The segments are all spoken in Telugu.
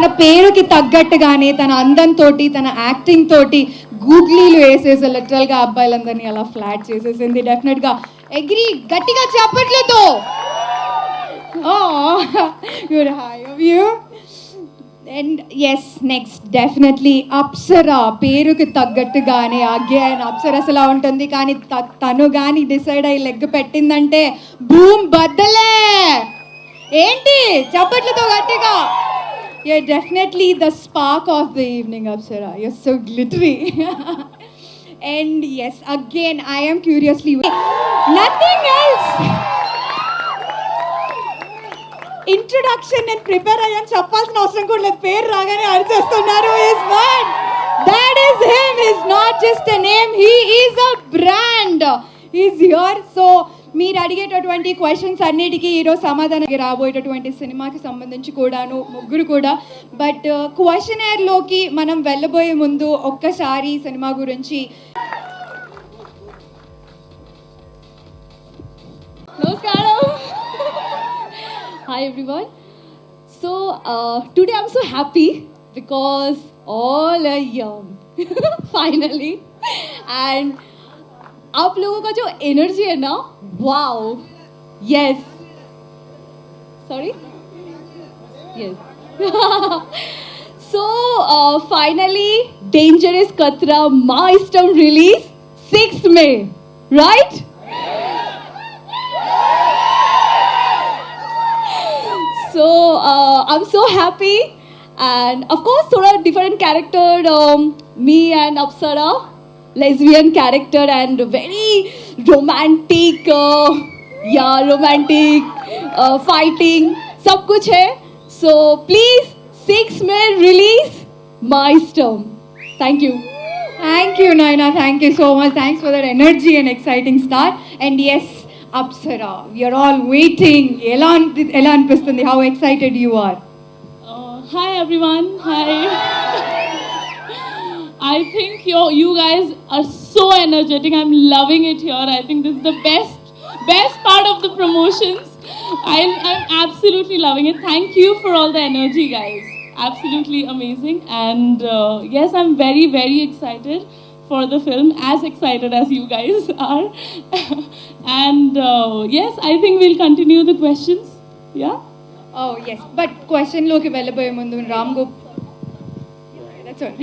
తన పేరుకి తగ్గట్టుగానే తన అందంతో తన యాక్టింగ్ తోటి గూగ్లీలు వేసేసి లిటరల్గా అబ్బాయిలందరినీ అలా ఫ్లాట్ చేసేసింది. డెఫినెట్గా అగ్రీ, గట్టిగా చప్పట్లతో. Good high of you. And yes, next definitely Apsara. పేరుకి తగ్గట్టుగానే అగైన్ అప్సరస్ అలా ఉంటుంది, కానీ తను కానీ డిసైడ్ అయ్యి లెగ్ పెట్టిందంటే భూమ్ బద్దలే. ఏంటి చప్పట్లతో గట్టిగా. You're definitely the spark of the evening, Apsara. You're so glittery. And yes, again, I am curiously nothing else. Introduction and prepare ayan cheppalsina avasaram kuda ledhu. Peru raagane archestunnaru is one. That is him. He's not just a name. He is a brand. He's here. So మీరు అడిగేటటువంటి క్వశ్చన్స్ అన్నిటికీ ఈరోజు సమాధానం రాబోయేటటువంటి సినిమాకి సంబంధించి కూడాను ముగ్గురు కూడా. బట్ క్వశ్చనర్లోకి మనం వెళ్ళబోయే ముందు ఒక్కసారి సినిమా గురించి. నమస్కారం. Hi everyone. So today I'm so happy because all are young finally, and आप लोगों का जो एनर्जी है ना, wow. Yes, sorry, yes. So finally Dangerous Katra My Istam release 6th May, right? So I'm so happy, and of course thoda different character, me and Apsara, lesbian character, and very romantic, romantic fighting, सब कुछ है. So please 6 May release My Storm. Thank you. Thank you, Naina. Thank you so much. Thanks for that energy and exciting start. And yes, Apsara, we are all waiting. Ela anpistundi, how excited you are. Hi everyone. Hi. I think you guys are so energetic. I'm loving it here. I think this is the best part of the promotions. I'm absolutely loving it. Thank you for all the energy, guys. Absolutely amazing. And yes, I'm very, very excited for the film. As excited as you guys are. And yes, I think we'll continue the questions. Yeah? Oh yes, but question loki vellaboye mundu Ram Gop. That's all.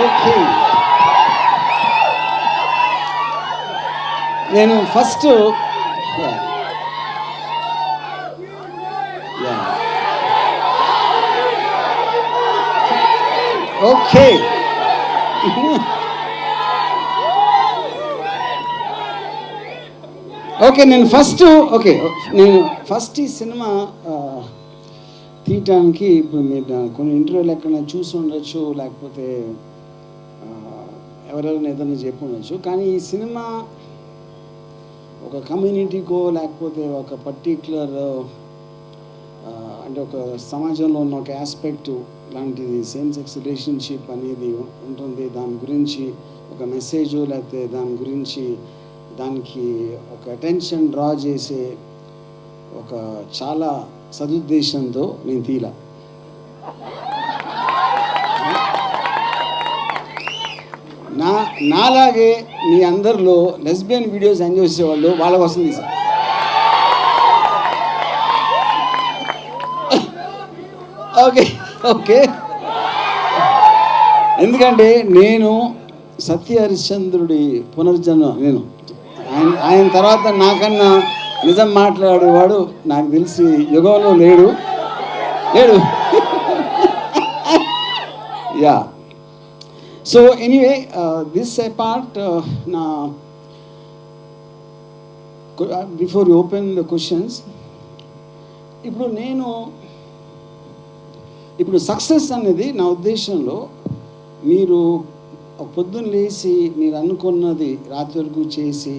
Okay. నేను ఫస్ట్ ఓకే ఓకే నేను ఫస్ట్ ఈ సినిమా తీయటానికి ఇప్పుడు మీరు కొన్ని ఇంటర్వ్యూలు ఎక్కడైనా చూసి ఉండొచ్చు, లేకపోతే ఎవరెవరైనా ఏదైనా చెప్పి ఉండొచ్చు. కానీ ఈ సినిమా ఒక కమ్యూనిటీకో లేకపోతే ఒక పర్టిక్యులర్ అంటే ఒక సమాజంలో ఉన్న ఒక ఆస్పెక్ట్ లాంటిది సేమ్ సెక్స్ రిలేషన్షిప్ అనేది ఉంటుంది. దాని గురించి ఒక మెసేజ్ లేకపోతే దాని గురించి దానికి ఒక అటెన్షన్ డ్రా చేసే ఒక చాలా సదుద్దేశంతో నేను తీలా. నాలాగే మీ అందరిలో లెస్బియన్ వీడియోస్ ఎంజాయ్ చేసేవాళ్ళు వాళ్ళ కోసం తీసా. ఓకే ఓకే ఎందుకంటే నేను సత్య హరిశ్చంద్రుడి పునర్జన్మ. నేను ఆయన తర్వాత నాకన్నా నిజం మాట్లాడేవాడు నాకు తెలిసి యుగంలో లేడు. Yeah. So anyway this apart, నా before you open the questions, ఇప్పుడు సక్సెస్ అనేది నా ఉద్దేశంలో మీరు పొద్దున్న లేచి మీరు అనుకున్నది రాత్రి వరకు చేసి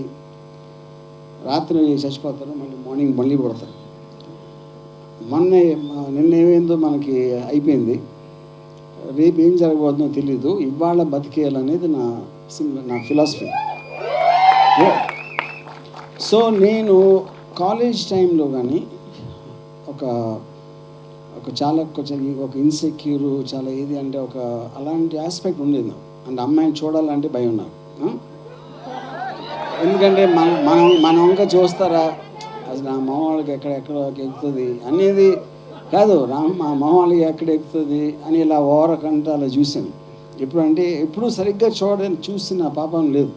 రాత్రి చచ్చిపోతారు, మళ్ళీ మార్నింగ్ మళ్ళీ పడతారు. నిన్న ఏమైందో మనకి అయిపోయింది, రేపు ఏం జరగబోతుందో తెలీదు. ఇవాళ బతికేయాలనేది నా ఫిలాసఫీ. సో నేను కాలేజ్ టైంలో కానీ ఒక చాలా కొంచెం ఒక ఇన్సెక్యూర్ చాలా ఏది అంటే ఒక అలాంటి ఆస్పెక్ట్ ఉండేది నాకు. అంటే అమ్మాయిని చూడాలంటే భయం నాకు. ఎందుకంటే మనం ఇంకా చూస్తారా అసలు నా మొహవాళ్ళకి ఎక్కడ ఎక్కుతుంది అనేది కాదు, మా మొహవాళ్ళకి ఎక్కడ ఎక్కుతుంది అని ఇలా ఓరకంటే అలా చూశాను. ఎప్పుడు సరిగ్గా చూసిన పాపం లేదు.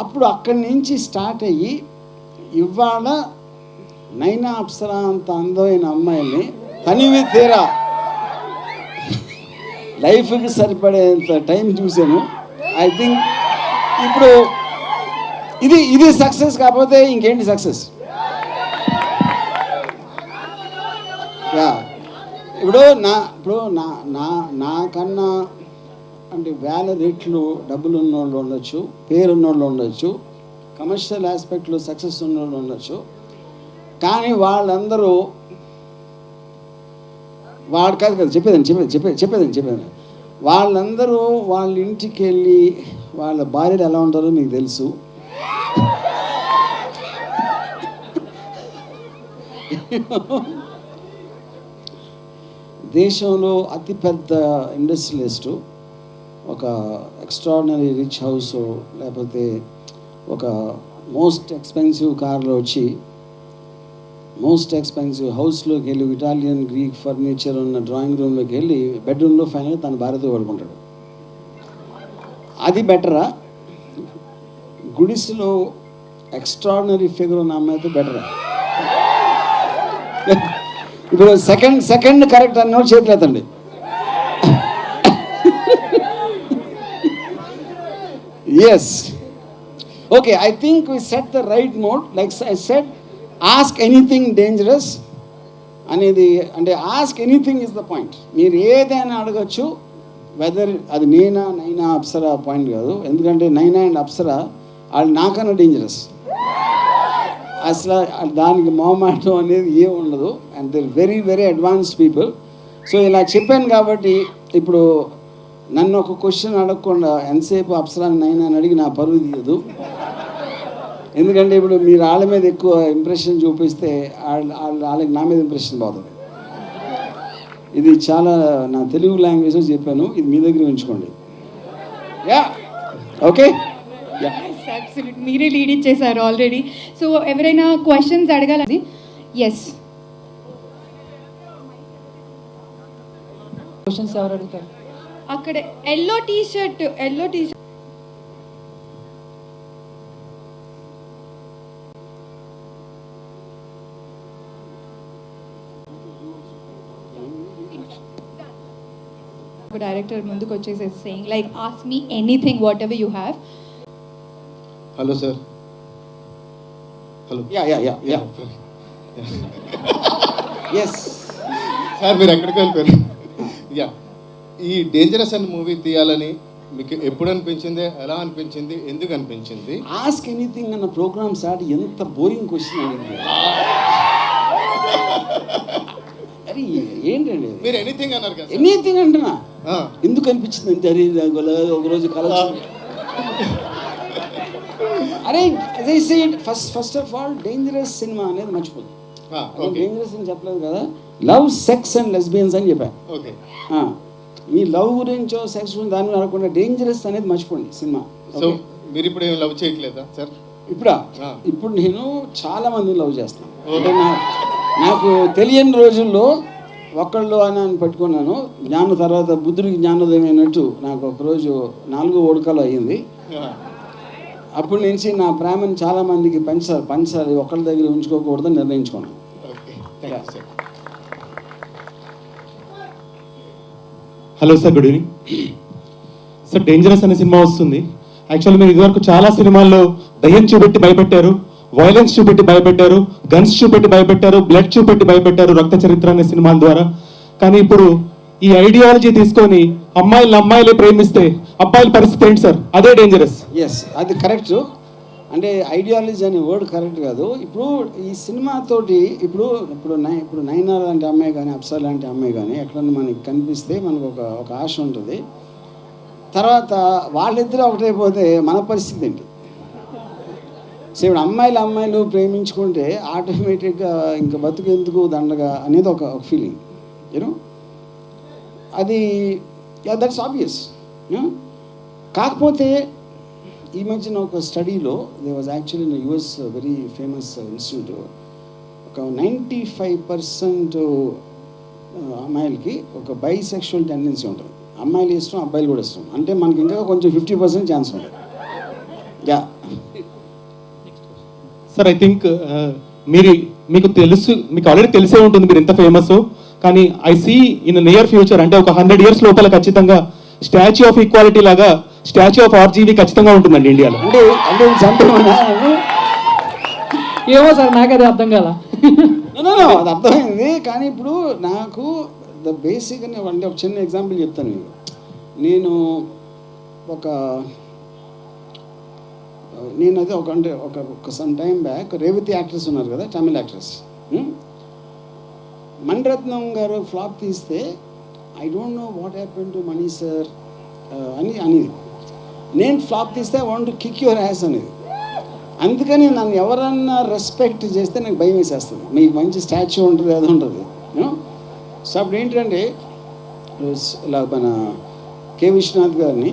అప్పుడు అక్కడి నుంచి స్టార్ట్ అయ్యి ఇవాళ నైనా అప్సరా అంత అందమైన అమ్మాయిని తనివి తీరా లైఫ్కి సరిపడేంత టైం చూశాను. ఐ థింక్ ఇప్పుడు ఇది సక్సెస్ కాకపోతే ఇంకేంటి సక్సెస్? ఇప్పుడు నాకన్నా అంటే వేల రెట్లు డబ్బులు ఉన్నోళ్ళు ఉండొచ్చు, పేరున్నోళ్ళు ఉండొచ్చు, కమర్షియల్ ఆస్పెక్ట్లో సక్సెస్ ఉన్నోళ్ళు ఉండొచ్చు. కానీ వాళ్ళందరూ వాడు కాదు చెప్పేదని వాళ్ళందరూ వాళ్ళ ఇంటికి వెళ్ళి వాళ్ళ భార్యలు ఎలా ఉంటారో మీకు తెలుసు. దేశంలో అతిపెద్ద ఇండస్ట్రియలిస్టు ఒక ఎక్స్ట్రాడినరీ రిచ్ హౌస్ లేకపోతే ఒక మోస్ట్ ఎక్స్పెన్సివ్ కార్లో వచ్చి మోస్ట్ ఎక్స్పెన్సివ్ హౌస్లోకి వెళ్ళి ఇటాలియన్ గ్రీక్ ఫర్నిచర్ ఉన్న డ్రాయింగ్ రూమ్లోకి వెళ్ళి బెడ్రూమ్లో ఫైనల్గా తన భార్యతో పడుకుంటాడు. అది బెటరా? గుడిసెలో ఎక్స్ట్రాడినరీ ఫిగర్ ఉన్న అమ్మాయితో బెటరా? ఇప్పుడు సెకండ్ కరెక్ట్ అన్నోడు చేతులు ఎత్తండి. Yes, okay, I think we set the right mode. Like I said, ask anything dangerous అనేది అంటే ask anything is the point. మీరు ఏదైనా అడగచ్చు, వెదర్ అది నైనా అప్సరా పాయింట్ కాదు. ఎందుకంటే నైనా అండ్ అప్సరా వాళ్ళు నాకన్నా డేంజరస్. అసలు దానికి మొహమాటం అనేది ఏం ఉండదు. And they very very advanced people. So ఇలా చెప్పాను కాబట్టి ఇప్పుడు నన్ను ఒక క్వశ్చన్ అడగకుండా ఎంతసేపు అప్సరాని నైనా అని అడిగి నా పరువు తీయదు. ఎందుకంటే ఇప్పుడు మీరు వాళ్ళ మీద ఎక్కువ ఇంప్రెషన్ చూపిస్తే వాళ్ళకి నా మీద ఇంప్రెషన్ పోతుంది. ఇది చాలా నా తెలుగు లాంగ్వేజ్లో చెప్పాను, ఇది మీ దగ్గర ఉంచుకోండి. యా, ఓకే, యా, మీరే లీడ్ ఇచ్చేసారు ఆల్రెడీ. సో ఎవరైనా క్వశ్చన్స్ అడగాలి? ఎస్, క్వశ్చన్స్ ఎవరు అడుగుతారు? అక్కడ ఎల్లో టీ షర్ట్ డైరెక్టర్ ముందుకు వచ్చేసి saying like ask me anything whatever you have. Hello sir. Hello. Yeah yes sir, మీరు ఎక్కడికి వెళ్ళిపోయారు? యా, ఈ డేంజరస్ అనే మూవీ తీయాలని మీకు ఎప్పుడు అనిపించింది, ఎలా అనిపించింది, ఎందుకు అనిపించింది? ఆస్క్ ఎనీథింగ్ అన్న ప్రోగ్రామ్ స్టార్ట్ ఎంత బోరింగ్ క్వశ్చన్ అడిగింది. అరే ఏంటండి మీరు ఎనీథింగ్ అన్నారు కదా? ఎనీథింగ్ అంటున్నా. ఎందుకు అనిపించింది అంటే అరే ఒకరోజు కలెక్షన్ అరే first of all dangerous cinema అనేది మర్చిపోదు. డేంజరస్ అని చెప్పలేదు కదా, లవ్, సెక్స్ అండ్ లెస్బియన్స్ అని చెప్పాను. ఓకే, మీ లవ్ గురించో సెక్స్ గురించి దాని మీద అనకుండా డేంజరస్ అనేది మర్చిపోండి సినిమా. సో మీరు ఇప్పుడు ఏం లవ్ చేయట్లేదా సార్? ఇప్పుడు నేను చాలా మందిని లవ్ చేస్తాను. అంటే నాకు తెలియని రోజుల్లో ఒకళ్ళు అని పట్టుకున్నాను. జ్ఞానం తర్వాత బుద్ధుడికి జ్ఞానోదయం అయినట్టు నాకు ఒకరోజు 4 ఓడకాలు అయ్యింది. అప్పటి నుంచి నా ప్రేమను చాలా మందికి పంచాలి, ఒకళ్ళ దగ్గర ఉంచుకోకూడదని నిర్ణయించుకున్నాను. Hello sir, good evening sir. Dangerous అనే సినిమా వస్తుంది. యాక్చువల్లీ మీరు ఇదివరకు చాలా సినిమాల్లో దయ్యం చూపెట్టి భయపెట్టారు, వైలెన్స్ చూపెట్టి భయపెట్టారు, గన్స్ చూపెట్టి భయపెట్టారు, బ్లడ్ చూపెట్టి భయపెట్టారు రక్త చరిత్ర అనే సినిమాల ద్వారా. కానీ ఇప్పుడు ఈ ఐడియాలజీ తీసుకొని అమ్మాయిలే ప్రేమిస్తే అబ్బాయిల పరిస్థితి ఏంటి సార్? అదే డేంజరస్. ఎస్, అది కరెక్ట్. అంటే ఐడియాలజీ అనే వర్డ్ కరెక్ట్ కాదు. ఇప్పుడు ఈ సినిమాతోటి ఇప్పుడు నైనా లాంటి అమ్మాయి కానీ అప్సరా లాంటి అమ్మాయి కానీ ఎక్కడన్నా మనకి కనిపిస్తే మనకు ఒక ఆశ ఉంటుంది. తర్వాత వాళ్ళిద్దరూ ఒకటైపోతే మన పరిస్థితి ఏంటి? సో ఇప్పుడు అమ్మాయిలు ప్రేమించుకుంటే ఆటోమేటిక్గా ఇంకా బతుకెందుకు దండగా అనేది ఒక ఫీలింగ్ యూనో, అది దట్స్ ఆబ్వియస్. కాకపోతే ఈ మధ్యన ఒక స్టడీలో they was actually in US very famous institute, ఒక 95% అమ్మాయిలకి ఒక బైసెక్షువల్ టెండెన్సీ ఉంటుంది. అమ్మాయిలు ఇష్టం, అబ్బాయిలు కూడా ఇష్టం. అంటే మనకి ఇంకా కొంచెం 50% ఛాన్స్ ఉంటుంది. యా సార్, ఐ థింక్ మీకు ఆల్రెడీ తెలిసే ఉంటుంది మీరు ఎంత ఫేమస్. కానీ I see in near future, అంటే ఒక 100 years లోపల ఖచ్చితంగా స్టాచ్యూ ఆఫ్ ఈక్వాలిటీ లాగా స్టాచ్యూ ఆఫ్ ఆర్జీవీ ఖచ్చితంగా ఉంటుందండి ఇండియాలో. అంటే చంపేమన్నా ఏమో సార్, నాకు అది అర్థం కాల. అది అర్థమైంది. కానీ ఇప్పుడు నాకు ద బేసిక్ అంటే ఒక చిన్న ఎగ్జాంపుల్ చెప్తాను మీకు. నేను అదే ఒక some time back Revathi actress ఉన్నారు కదా, తమిళ యాక్ట్రెస్, మణిరత్నం గారు ఫ్లాప్ తీస్తే I don't know what happen to money sir అనేది. నేను ఫ్లాప్ తీస్తే I want to kick your ass అనేది. అందుకని నన్ను ఎవరన్నా రెస్పెక్ట్ చేస్తే నాకు భయం వేసేస్తుంది. మీకు మంచి స్టాచ్యూ ఉంటుంది, అది ఉంటుంది. సో అప్పుడు ఏంటంటే ఇలా మన కె విశ్వనాథ్ గారిని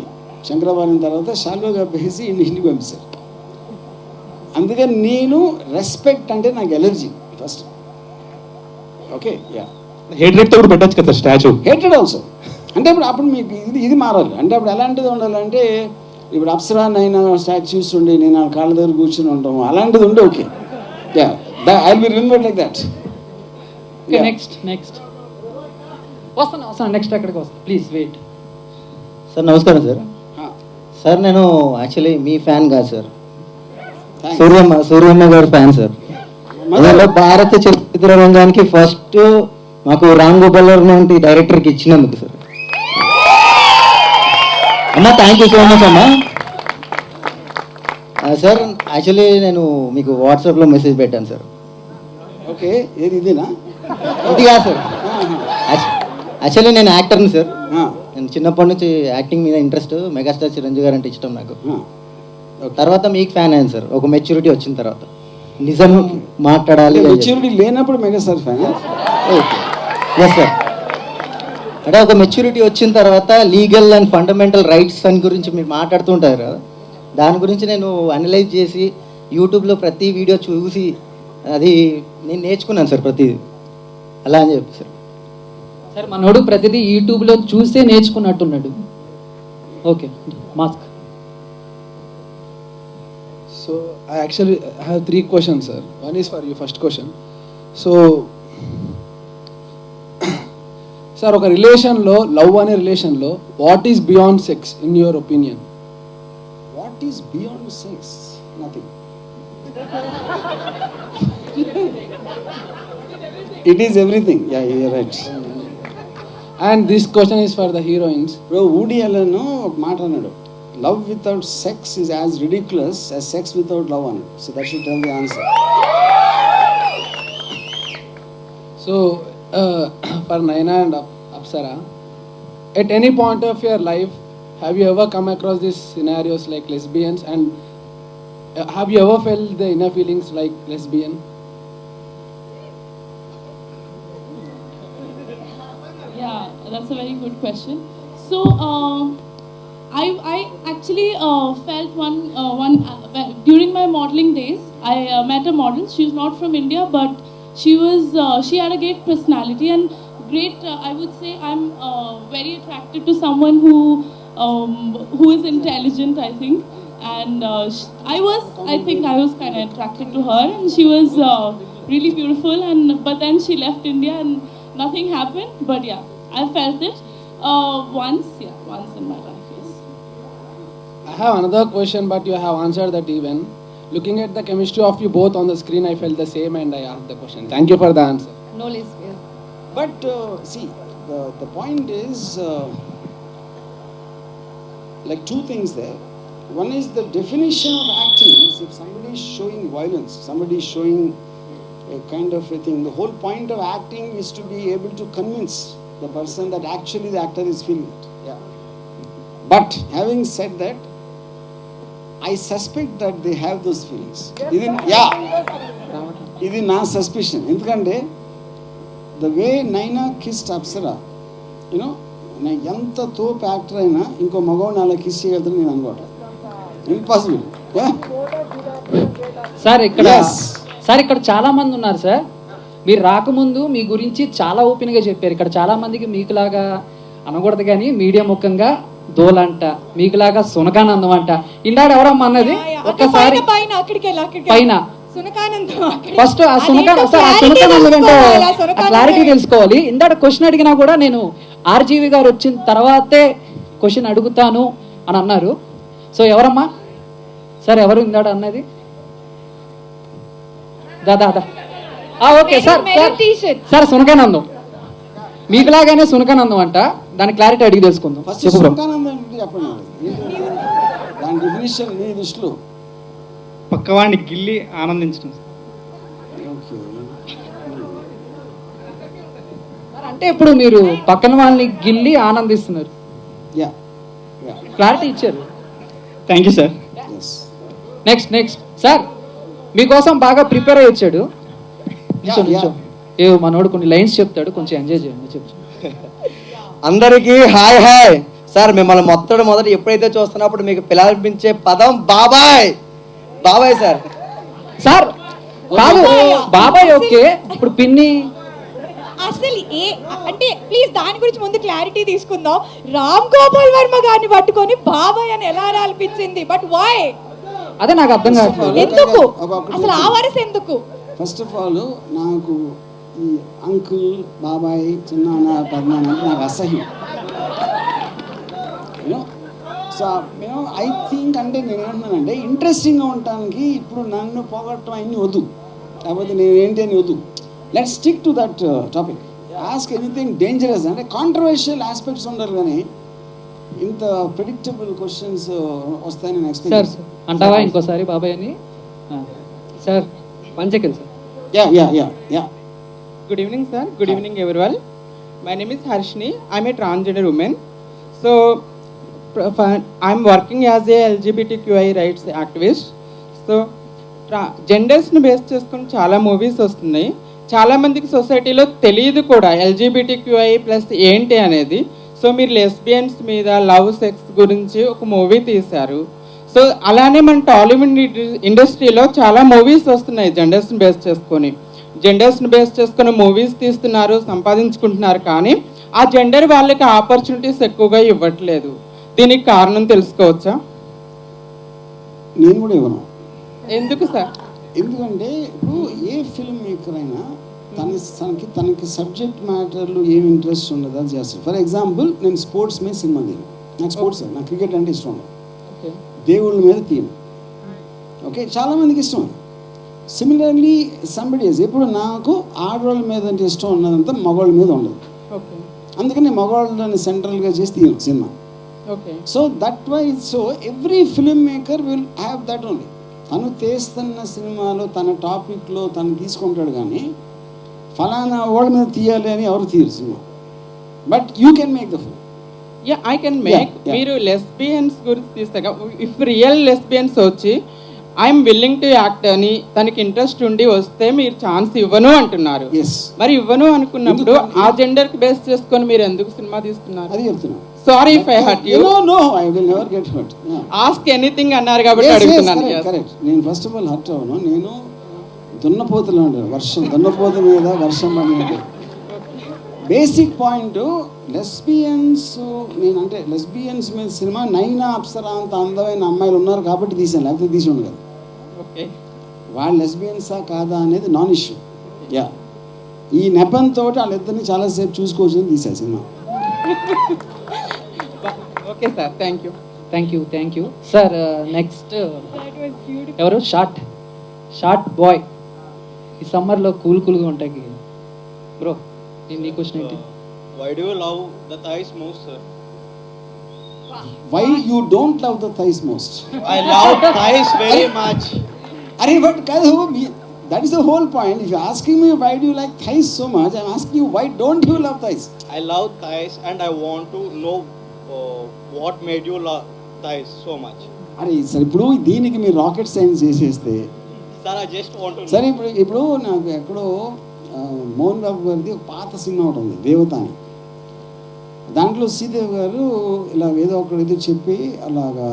శంకరవారం తర్వాత షాల్లోగా వేసి ఇంటికి పంపిస్తారు. అందుకని నేను రెస్పెక్ట్ అంటే నాకు ఎలర్జీ ఫస్ట్. ఓకే, యా, హేట్రెడ్తో కూడా పెట్టచ్చు కదా స్టాచ్యూ. Hated also. అంటే అప్పుడు మీకు ఇది మారాలి. అంటే అప్పుడు ఎలాంటిది ఉండాలంటే, ఇప్పుడు అప్సరానైనా స్టాచ్యూస్ ఉండి నేను ఆ కాళ్ళ దగ్గర కూర్చొని ఉంటాము, అలాంటిది ఉంటే okay. Yeah, I will be remembered like that. Next వస్తాను. నెక్స్ట్ ఎక్కడికి వస్తాను, ప్లీజ్ వెయిట్. సార్ నమస్కారం సార్. సార్ నేను యాక్చువల్లీ మీ ఫ్యాన్ కాదు సార్, సూర్యమ్మ గారి ఫ్యాన్ సార్. అందులో భారత చలనచిత్ర రంగానికి ఫస్ట్ మాకు రామ్ గోపాల్ లాంటి డైరెక్టర్కి ఇచ్చినందుకు సార్. అమ్మా థ్యాంక్ యూ సో మచ్ అమ్మా. సార్ యాక్చువల్లీ నేను మీకు వాట్సాప్లో మెసేజ్ పెట్టాను సార్. ఓకే, ఏది ఇదేనా? ఇది కాదు సార్, యాక్చువల్లీ నేను యాక్టర్ని సార్. నేను చిన్నప్పటి నుంచి యాక్టింగ్ మీద ఇంట్రెస్ట్, మెగాస్టార్ చిరంజీవి గారు అంటే ఇష్టం నాకు. తర్వాత మీకు ఫ్యాన్ అయ్యాను సార్, ఒక మెచ్యూరిటీ వచ్చిన తర్వాత. నిజం మాట్లాడాలి, మెచ్యూరిటీ లేనప్పుడు మెగాస్టార్ ఫ్యాన్. ఎస్ సార్, అంటే ఒక మెచ్యూరిటీ వచ్చిన తర్వాత లీగల్ అండ్ ఫండమెంటల్ రైట్స్ అని గురించి మీరు మాట్లాడుతూ ఉంటారు కదా, దాని గురించి నేను అనలైజ్ చేసి యూట్యూబ్లో ప్రతి వీడియో చూసి అది నేను నేర్చుకున్నాను సార్ ప్రతిదీ. అలా అని చెప్పి సార్. సార్ మనోడు ప్రతిదీ యూట్యూబ్లో చూస్తే నేర్చుకున్నట్టున్నాడు. Okay, mask. So I actually have 3 questions, sir. One is for you, first question. So, sir, ఒక రిలేషన్లో, లవ్ అనే రిలేషన్లో what is beyond sex in your opinion? What is beyond sex? Nothing. It is everything. Yeah, you are right. And this question is for the heroines. Bro, Woody Allen ఒక మాట అన్నాడు, love without sex is as ridiculous as sex without love అన్నాడు. So that should tell the answer. So, for Naina and Apsara, at any point of your life, have you ever come across these scenarios like lesbians, and have you ever felt the inner feelings like lesbian? Yeah, that's a very good question. So, I actually felt one during my modeling days. I met a model. She's not from India, but she had a great personality and great. I would say I'm very attracted to someone who is intelligent, I think, and I think I was kind of attracted to her, and she was really beautiful. But then she left India and nothing happened. But yeah, I felt it once in my life. Yes. I have another question, but you have answered that even. Looking at the chemistry of you both on the screen, I felt the same and I asked the question. Thank you for the answer. No lesbian. But see, the point is like 2 things there. One is the definition of acting. If somebody is showing violence, somebody is showing a kind of a thing, the whole point of acting is to be able to convince the person that actually the actor is feeling it. Yeah. But having said that, I suspect that they have those feelings. ఇది నా సస్పిషన్. ఎందుకంటే ద వే నైనా కిస్ట్ అప్సరా, యూనో, ఎంత తోపు యాక్టర్ అయినా ఇంకో మగవాడిని అలా కిస్ చేయగలుగుతాను నేను అనుకోవట్లేదు. ఇంపాసిబుల్. సార్ ఇక్కడ చాలా మంది ఉన్నారు సార్. మీరు రాకముందు మీ గురించి చాలా ఓపెన్గా చెప్పారు. ఇక్కడ చాలా మందికి మీకులాగా అనకూడదు కానీ మీడియా ముఖంగా దోలంట, మీకులాగా సునకానందం అంట. ఇందాక ఎవరమ్మా అన్నది ఒక్కసారి పైన ఫస్ట్ ఆ సునకానందం ఏంటో క్లారిటీ తెలుసుకోవాలి. ఇందాక క్వశ్చన్ అడిగినా కూడా నేను ఆర్జీవి గారు వచ్చిన తర్వాతే క్వశ్చన్ అడుగుతాను అని అన్నారు. సో ఎవరమ్మా సార్, ఎవరు ఇందాడ అన్నది? దాదా ఓకే సార్. సార్ సునకానందం మీకులాగానే సునకానందం అంట, దాని క్లారిటీ అడిగి తెలుసుకుందాం. పక్కవాడిని గిల్లి ఆనందించడం. అంటే ఇప్పుడు మీరు పక్కన వాళ్ళని గిల్లి ఆనందిస్తున్నారు. క్లారిటీ ఇచ్చారు. Thank you sir. Next sir, మీకోసం బాగా ప్రిపేర్ అయ్యి వచ్చాడు. మనోడు కొన్ని లైన్స్ చెప్తాడు, కొంచెం ఎంజాయ్ చేయండి. చెప్పు. అందరికీ హాయ్ సార్. మిమ్మల్ని మొదట ఎప్పుడైతే చూస్తున్నప్పుడు మీకు పిలాల్పించే పదం బాబాయ్ సార్. కాదు బాబాయ్, ఓకే. ఇప్పుడు పిన్ని అసలు అంటే ప్లీజ్ దాని గురించి ముందు క్లారిటీ తీసుకుందాం. రామ్ గోపాల్ వర్మ గారిని పట్టుకొని బాబాయ్ అని ఎలా అనిపించింది? But why? అదే నాకు అర్థం కావట్లేదు. ఎందుకు అసలు ఆ వరస ఎందుకు? ఫస్ట్ ఆఫ్ ఆల్ నాకు ఈ అంకుల్, బాబాయ్, చిన్నాన్న, పెద్దనాన్న అంటే నాకు అసహ్యం. సో ఐ థింక్ అంటే నేను ఏమంటున్నానంటే ఇంట్రెస్టింగ్గా ఉండటానికి ఇప్పుడు నన్ను పోగొట్టడం అన్నీ వద్దు, కాకపోతే నేను ఏంటి అని వద్దు. Let's stick to that topic. Ask anything dangerous, అంటే కాంట్రవర్షియల్ ఆస్పెక్ట్స్ ఉండాలి కానీ ఇంత ప్రెడిక్టబుల్ క్వశ్చన్స్ వస్తాయని నేను ఎక్స్పెక్ట్ అంటావా ఇంకోసారి బాబాయ్ అని? Sir 1 second sir. Yeah Good evening, sir. Good evening, everyone. My name is Harshini. I'm a transgender woman. So, I'm working as a LGBTQI rights activist. So, జెండర్స్ని బేస్ చేసుకుని చాలా మూవీస్ వస్తున్నాయి. చాలామందికి సొసైటీలో తెలియదు కూడా LGBTQI+ ఏంటి అనేది. సో మీరు లెస్బియన్స్ మీద లవ్, సెక్స్ గురించి ఒక మూవీ తీశారు. సో అలానే మన టాలీవుడ్ ఇండస్ట్రీలో చాలా మూవీస్ వస్తున్నాయి జెండర్స్ని బేస్ చేసుకుని మూవీస్ తీస్తున్నారు, సంపాదించుకుంటున్నారు. కానీ ఆ జెండర్ వాళ్ళకి ఆపర్చునిటీస్ ఎక్కువగా ఇవ్వట్లేదు. దీనికి కారణం తెలుసుకోవచ్చా? నేను కూడా ఇవ్వను. ఎందుకు సార్? ఎందుకంటే ఇప్పుడు ఏ ఫిల్మ్ మేకర్ అయినా తనకి సబ్జెక్ట్ మ్యాటర్లు ఏమి ఇంట్రెస్ట్ ఉండదు అది చేస్తారు. ఫర్ ఎగ్జాంపుల్ నేను స్పోర్ట్స్ మీద సినిమా తీయను, నాకు స్పోర్ట్స్ నాకు క్రికెట్ అంటే ఇష్టం ఉండదు, దేవుళ్ళ మీద తీయను. ఓకే, చాలామందికి ఇష్టం. సిమిలర్లీ సంబడి ఎప్పుడు నాకు ఆడవాళ్ళ మీద అంటే ఇష్టం ఉన్నదంతా మగవాళ్ళ మీద ఉండదు. అందుకని మగవాళ్ళని సెంట్రల్గా చేసి తీయను సినిమా. So that why every film maker will have that only. తను తీస్తున్న సినిమాలో తన టాపిక్లో తను తీసుకుంటాడు కానీ ఫలానా వాళ్ళ మీద తీయాలి అని ఎవరు తీయరు సినిమా. But you can make the film. I can make. మీరు లెస్బియన్స్ గురించి తీస్తాక ఇఫ్ రియల్ లెస్బియన్స్ వచ్చి ఐఎమ్ విల్లింగ్ టు యాక్ట్ అని తనకి ఇంట్రెస్ట్ ఉండి వస్తే మీరు ఛాన్స్ ఇవ్వను అంటున్నారు. మరి ఇవ్వను అనుకున్నప్పుడు ఆ జెండర్కి బేస్ చేసుకొని మీరు ఎందుకు సినిమా తీస్తున్నారు? అది చెప్తున్నాను. Sorry if I hurt you. No I will never get hurt. Ask anything అన్నారు కాబట్టి అడుగుతున్నాను. కరెక్ట్. నేను ఫస్ట్ ఆఫ్ ఆల్ హర్ట్ అవ్వను. నేను దున్నపోతులో ఉంటాను, దున్నపోతు మీద వర్షం పడినట్టు. బేసిక్ పాయింట్ లెస్బియన్స్, నేనంటే లెస్బియన్స్ మీద సినిమా నైనా అప్సరా అంత అందమైన అమ్మాయిలు ఉన్నారు కాబట్టి తీసాను, లేకపోతే తీసి ఉండదు కదా. వాళ్ళు లెస్బియన్సా కాదా అనేది నాన్ ఇష్యూ. ఈ నెపంతో వాళ్ళిద్దరిని చాలాసేపు చూసుకోవచ్చు తీసా సినిమా. Okay sir, thank you sir. Next ఎవరు? Short boy. ఈ సమ్మర్లో కూల్గా ఉంటాయి బ్రో. నీ క్వశ్చన్ ఏంటి? Why do you love the thighs most, sir? Why you don't love the thighs most? I love thighs very much. But that is the whole point. If you're asking me why do you like thighs so much, I'm asking you why don't you love thighs? I love thighs and I want to know what made you love thighs so much. అరే సరే ఇప్పుడు దీనికి మీరు రాకెట్ సైన్స్ చేసేస్తే Sir, I just want to సరే ఇప్పుడు నాకు ఎక్కడో మోహన్ బాబు గారిది ఒక పాత సినిమా ఒకటి ఉంది దేవత అని. దాంట్లో శ్రీదేవి గారు ఇలా ఏదో ఒకటి చెప్పి అలాగా,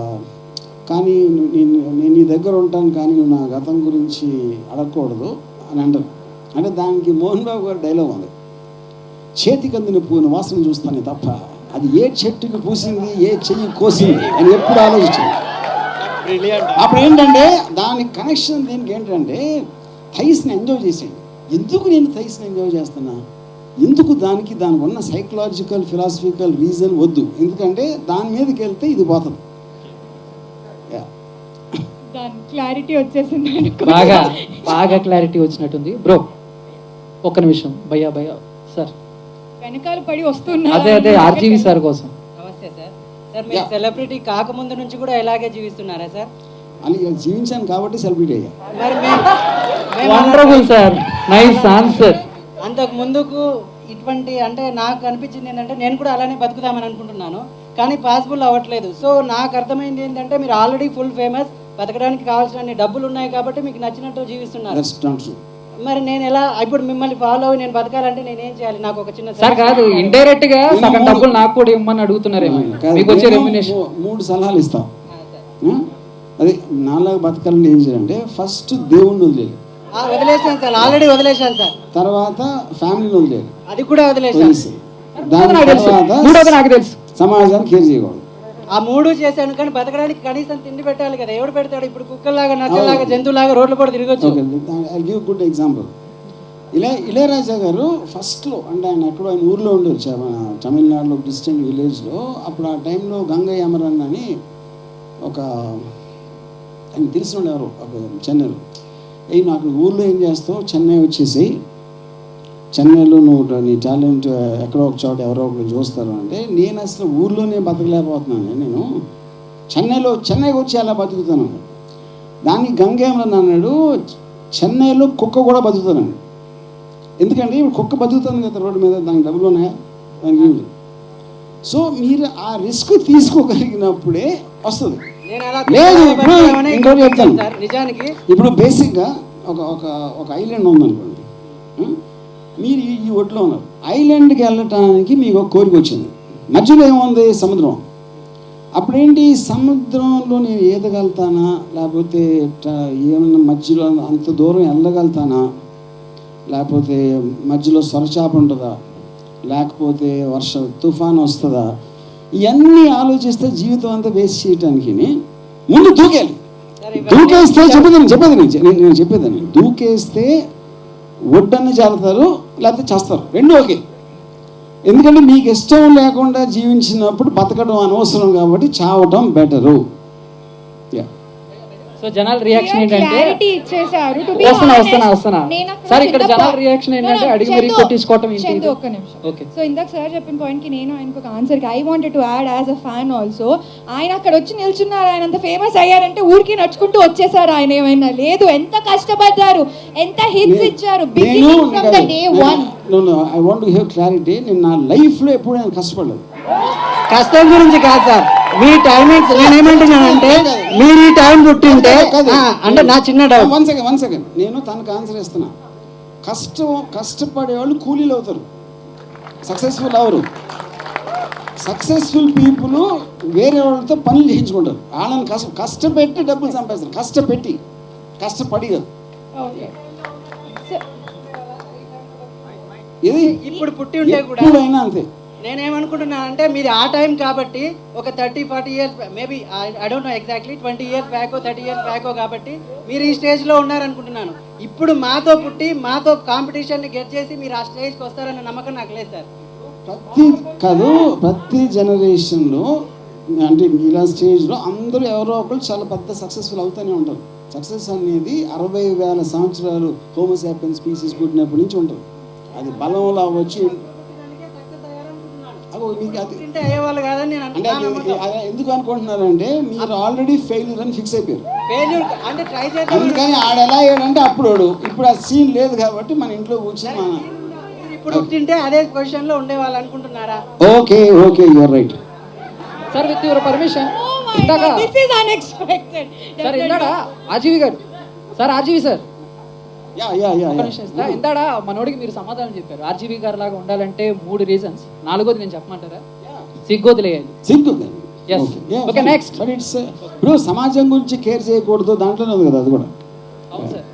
కానీ నేను నీ దగ్గర ఉంటాను కానీ నువ్వు నా గతం గురించి అడగకూడదు అని అంటారు. అంటే దానికి మోహన్ బాబు గారు డైలాగ్ ఉంది, చేతికి అందిన పువ్వుని వాసన చూస్తానే తప్ప అది ఏ చెట్టుకి పూసింది ఏ చెయ్యి కోసింది అని ఎప్పుడు ఆలోచించాను. brilliant. అప్పుడు ఏంటంటే దానికి కనెక్షన్ దీనికి ఏంటంటే థైస్ని ఎంజాయ్ చేసేయండి. ఎందుకు నేను థైస్ని ఎంజాయ్ చేస్తున్నా, ఎందుకు దానికి ఉన్న సైకలాజికల్ ఫిలాసఫికల్ రీజన్ వద్దు, ఎందుకంటే దాని మీదకి వెళ్తే ఇది పోతుంది. దాని క్లారిటీ వచ్చేసింది బాగా బాగా క్లారిటీ వచ్చినట్టుంది బ్రో. ఒక్క నిమిషం భయ్యా సార్, వెనకాల పడి వస్తున్నా. అదే ఆర్జీవి సార్ కోసం. నమస్తే సార్. సార్ మీరు సెలబ్రిటీ కాకముందు నుంచి కూడా ఇలాగే జీవిస్తున్నారా సార్? అని జీవించాను కాబట్టి సెలబ్రిటీ అయ్యా. మరి వండర్ఫుల్ సార్, నైస్ ఆన్సర్. అంతకు ముందుకు ఇటువంటి అంటే నాకు అనిపించింది ఏంటంటే నేను కూడా అలానే బతుకుదామని అనుకుంటున్నాను, కానీ పాసిబుల్ అవ్వట్లేదు. సో నాకు అర్థమైంది ఏంటంటే మీరు ఆల్రెడీ ఫుల్ ఫేమస్, బతకడానికి కావాల్సిన డబ్బులు ఉన్నాయి కాబట్టి మీకు నచ్చినట్టు జీవిస్తున్నారు. మరి నేను ఎలా ఇప్పుడు మిమ్మల్ని ఫాలో అయ్యి నేను బతకాలంటే నేనేం చేయాలి? నాకు ఒక చిన్న సార్ కాదు, ఇండైరెక్ట్ గా సగం డబ్బులు నాకు కూడా ఇవ్వమని అడుగుతున్నారేమో. మీకు వచ్చే రెమ్యునేషన్ 3 సలహాలు ఇస్తాం. అది నాలాగా బతకాలని ఏం చేయాలంటే ఫస్ట్ దేవుణ్ణి వదిలేదు, వదిలేసాను సార్, ఆల్రెడీ వదిలేసాను సార్. తర్వాత ఫ్యామిలీని వదిలేదు, అది కూడా వదిలేసాను. దాని తర్వాత నాకు తెలుసు సమాజాన్ని కేర్ చేయకూడదు. ఆ 3 చేశాను, కానీ బతకడానికి కనీసం తిండి పెట్టాలి కదా, ఎవడు పెడతాడు? ఇప్పుడు కుక్కల్లాగా నక్కల్లాగా జంతువులాగా రోడ్ల కూడా తిరగచ్చు. I give good example. Ilaiyaraaja గారు ఫస్ట్లో అంటే ఆయన ఎక్కడో ఆయన ఊర్లో ఉండేవారు, తమిళనాడులో డిస్టెంట్ విలేజ్లో. అప్పుడు ఆ టైంలో గంగయ్య అమరన్ అని ఒక ఆయన తెలిసిన వాళ్ళు ఎవరు, ఒక చెన్నైలో, నాకు ఊర్లో ఏం చేస్తావు, చెన్నై వచ్చేసి చెన్నైలో నువ్వు నీ టాలెంట్ ఎక్కడో ఒక చోట ఎవరో ఒకరు చూస్తారు అంటే, నేను అసలు ఊర్లోనే బతకలేకపోతున్నాను, నేను చెన్నైకి వచ్చి అలా బతుకుతాను. దానికి గంగేమని అన్నాడు, చెన్నైలో కుక్క కూడా బతుకుతానండి. ఎందుకంటే ఇప్పుడు కుక్క బతుకుతుంది కదా రోడ్డు మీద, దానికి డబ్బులు ఉన్నాయా, దానికి ఏమి. సో మీరు ఆ రిస్క్ తీసుకోగలిగినప్పుడే వస్తుంది. లేదు ఇప్పుడు ఇంకోటి చెప్తాను, నిజానికి ఇప్పుడు బేసిక్గా ఒక ఐలాండ్ ఉందనుకోండి, మీరు ఈ ఒడ్లో ఉన్నారు, ఐలాండ్కి వెళ్ళటానికి మీకు ఒక కోరిక వచ్చింది, మధ్యలో ఏముంది, సముద్రం. అప్పుడేంటి, సముద్రంలో నేను ఈదగలుగుతానా, లేకపోతే ఏమన్నా మధ్యలో అంత దూరం వెళ్ళగలుగుతానా, లేకపోతే మధ్యలో సొరచాప ఉంటుందా, లేకపోతే తుఫాను వస్తుందా, ఇవన్నీ ఆలోచిస్తే జీవితం అంతా వేస్ట్ చేయటానికి ముందు దూకేయాలి. దూకేస్తే నేను చెప్పేదాన్ని దూకేస్తే ఒడ్డన్న చేరతారు, లేకపోతే చేస్తారు, రెండు ఓకే. ఎందుకంటే మీకు ఇష్టం లేకుండా జీవించినప్పుడు బతకడం అనవసరం కాబట్టి చావటం బెటరు. సో జనాల రియాక్షన్ ఏంటంటే ఇచ్చేసారు. వస్తున్నా సార్, ఇక్కడ జనాల రియాక్షన్ ఏంటంటే అడిగి మరీ కొట్టించుకోవటం. ఒక్క నిమిషం. సో ఇందాక సార్ చెప్పిన పాయింట్ కి నేను ఆయనకు ఒక ఆన్సర్ కి I wanted to add as a fan also. ఆయన అక్కడ వచ్చి నిల్చున్నారు, ఆయన అంత ఫేమస్ అయ్యారంటే ఊరికి నడుచుకుంటూ వచ్చేసారు. ఆయన ఏమైనా లేదు, ఎంత కష్టపడ్డారు, ఎంత హిట్స్ ఇచ్చారు beginning from the day 1. I want to give clarity, నేను నా లైఫ్ లో ఎప్పుడు నేను కష్టపడలేదు. కష్టం గురించి కాదు సార్, మీ టైమింగ్స్. నేనేమంటున్నానంటే మీరు ఈ టైం పుట్టింటే అంటే నా చిన్న డౌట్. వన్ సెకండ్ నేను తనకు ఆన్సర్ ఇస్తున్నా. కష్టపడేవాళ్ళు కూలీలు అవుతారు, సక్సెస్ఫుల్ అవరు. సక్సెస్ఫుల్ పీపుల్ వేరే వాళ్ళతో పనులు చేయించుకుంటారు, వాళ్ళని కష్టపెట్టి డబ్బులు సంపాదిస్తారు, కష్టపడి కాదు. ఇది ఇప్పుడు పుట్టి ఉంటే కూడా ఎప్పుడైనా అంతే. నేనేమనుకుంటున్నా అంటే మీరు ఆ టైం కాబట్టి ఒక 30-40 years maybe I don't know exactly 20 years back 30 years back కాబట్టి మీరు ఈ స్టేజ్లో ఉన్నారనుకుంటున్నాను. ఇప్పుడు మాతో పుట్టి మాతో కాంపిటీషన్ని గెట్ చేసి మీరు ఆ స్టేజ్కి వస్తారన్న నమ్మకం నాకు లేదు సార్. ప్రతి జనరేషన్లో అంటే ఇలా స్టేజ్లో అందరూ ఎవరో ఒకరు చాలా పెద్ద సక్సెస్ఫుల్ అవుతూనే ఉంటారు. సక్సెస్ అనేది 60,000 సంవత్సరాలు హోమోసాపియన్ స్పీసీస్ పుట్టినప్పటి నుంచి ఉంటుంది. అది బలంలో అవ్వచ్చు. ఎందుకు అనుకుంటున్నారంటే మీరు ఆల్రెడీ ఫెయిల్యూర్ అని ఫిక్స్ అయిపోయారు. అందుకని ఆడెలా అయ్యాడంటే ఇప్పుడు ఆ సీన్ లేదు కాబట్టి మన ఇంట్లో కూర్చొని ఇప్పుడు తింటే అదే పొజిషన్ లో ఉండేవాళ్ళు అనుకుంటున్నారా? Okay you are right sir, with your permission ఇందాక This is unexpected. సార్ ఇందాక ఆర్జీవి గారు sir RGV sir yeah yeah yeah ఒక్క నిమిషం ఇస్తా. ఇందాడ మనోడికి మీరు సమాధానం చెప్పారు ఆర్జీవి గారు లాగా ఉండాలంటే 3 రీజన్స్. 4వది నేను చెప్పమంటారా? సిగ్గొదిలేయాలి. Simple Yes. Okay, next. But it's ఇప్పుడు సమాజం గురించి కేర్ చేయకూడదు దాంట్లోనే ఉంది కదా అది కూడా. అవును sir.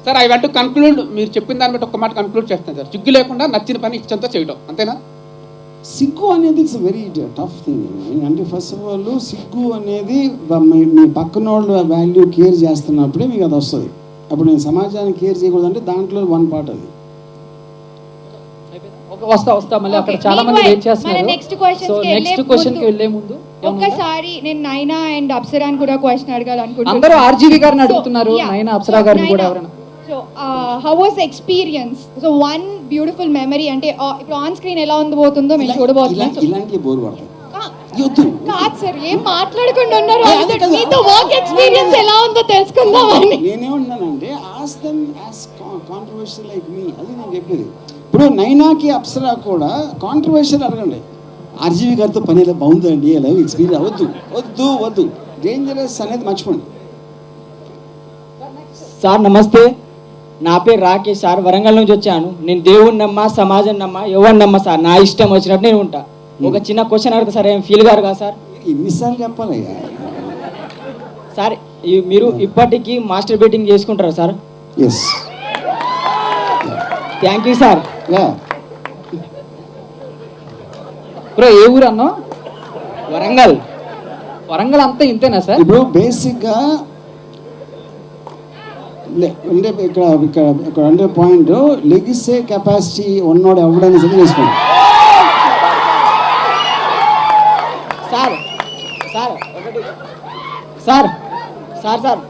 Sir I want to conclude. మీరు చెప్పిన దాన్ని బట్టి ఒక్క మాట కన్క్లూడ్ చేస్తాను సార్. సిగ్గు లేకుండా నచ్చిన పని ఇష్టంతో చేయడం, అంతేనా? సిగ్గు అనేది ఇట్స్ వెరీ టఫ్ థింగ్. అంటే ఫస్ట్ ఆఫ్ ఆల్ సిగ్గు అనేది మీ పక్కన వాళ్ళ వాల్యూ కేర్ చేస్తున్నప్పుడే మీకు అది వస్తుంది. అప్పుడు నేను సమాజాన్ని కేర్ చేయకూడదు అంటే దాంట్లో వన్ పార్ట్ అది. వస్తా మళ్ళీ అక్కడ చాలా మంది వెయిట్ చేస్తున్నారు. Next question so next question కి వెళ్ళే ముందు ఒక్కసారి నేను నైనా అండ్ అప్సరాని కూడా క్వశ్చన్ అడగాలనుకుంటున్నాను. అందరూ ఆర్జీవి గారిని అడుగుతున్నారు, నైనా అప్సరా గారిని కూడా ఎవరైనా. So how was experience? So one beautiful memory అంటే ఇప్పుడు ఆన్ స్క్రీన్ ఎలా ఉండబోతుందో మేము చూడబోతున్నాం. ఇలాంటి బోర్ పడతాయి కాదు సార్, ఏం మాట్లాడకుండా ఉన్నారు. మీతో వర్క్ ఎక్స్పీరియన్స్ ఎలా ఉందో తెలుసుకుందామని. నేనేమన్నానంటే ask them as controversial like me, అది నేను చెప్పేది. ఇప్పుడు నైనాకి అప్సరా కూడా కాంట్రవర్షియల్ అడగండి. ఆర్జీవి గారితో పని ఎలా బాగుందండి, ఎలా ఎక్స్పీరియన్స్ వద్దు వద్దు వద్దు, డేంజరస్ అనేది మర్చిపోండి. సార్ నమస్తే, నా పేరు రాకేష్ సార్, వరంగల్ నుంచి వచ్చాను. నేను దేవుని నమ్మా, సమాజం నమ్మా, ఎవరిని నమ్మా సార్, నా ఇష్టం వచ్చినట్టు నేను ఉంటా. ఒక చిన్న క్వశ్చన్ అడుగుతా సార్, ఏం ఫీల్ గారు కదా సార్? ఎన్నిసార్లు చెప్పాలయ్యా సార్? మీరు ఇప్పటికీ మాస్టర్ బీటింగ్ చేసుకుంటారా sir? Yes. Thank you sir. Bro ఏ ఊరు అన్నా? వరంగల్. వరంగల్ అంతా ఇంతేనా సార్? ఇప్పుడు బేసిక్గా అంటే ఇక్కడ ఉండే పాయింట్ లెగిసే కెపాసిటీ ఉన్నోడు ఎవడైనా సరే చేసుకోండి. సార్ సార్ ఒకటి సార్ సార్ సార్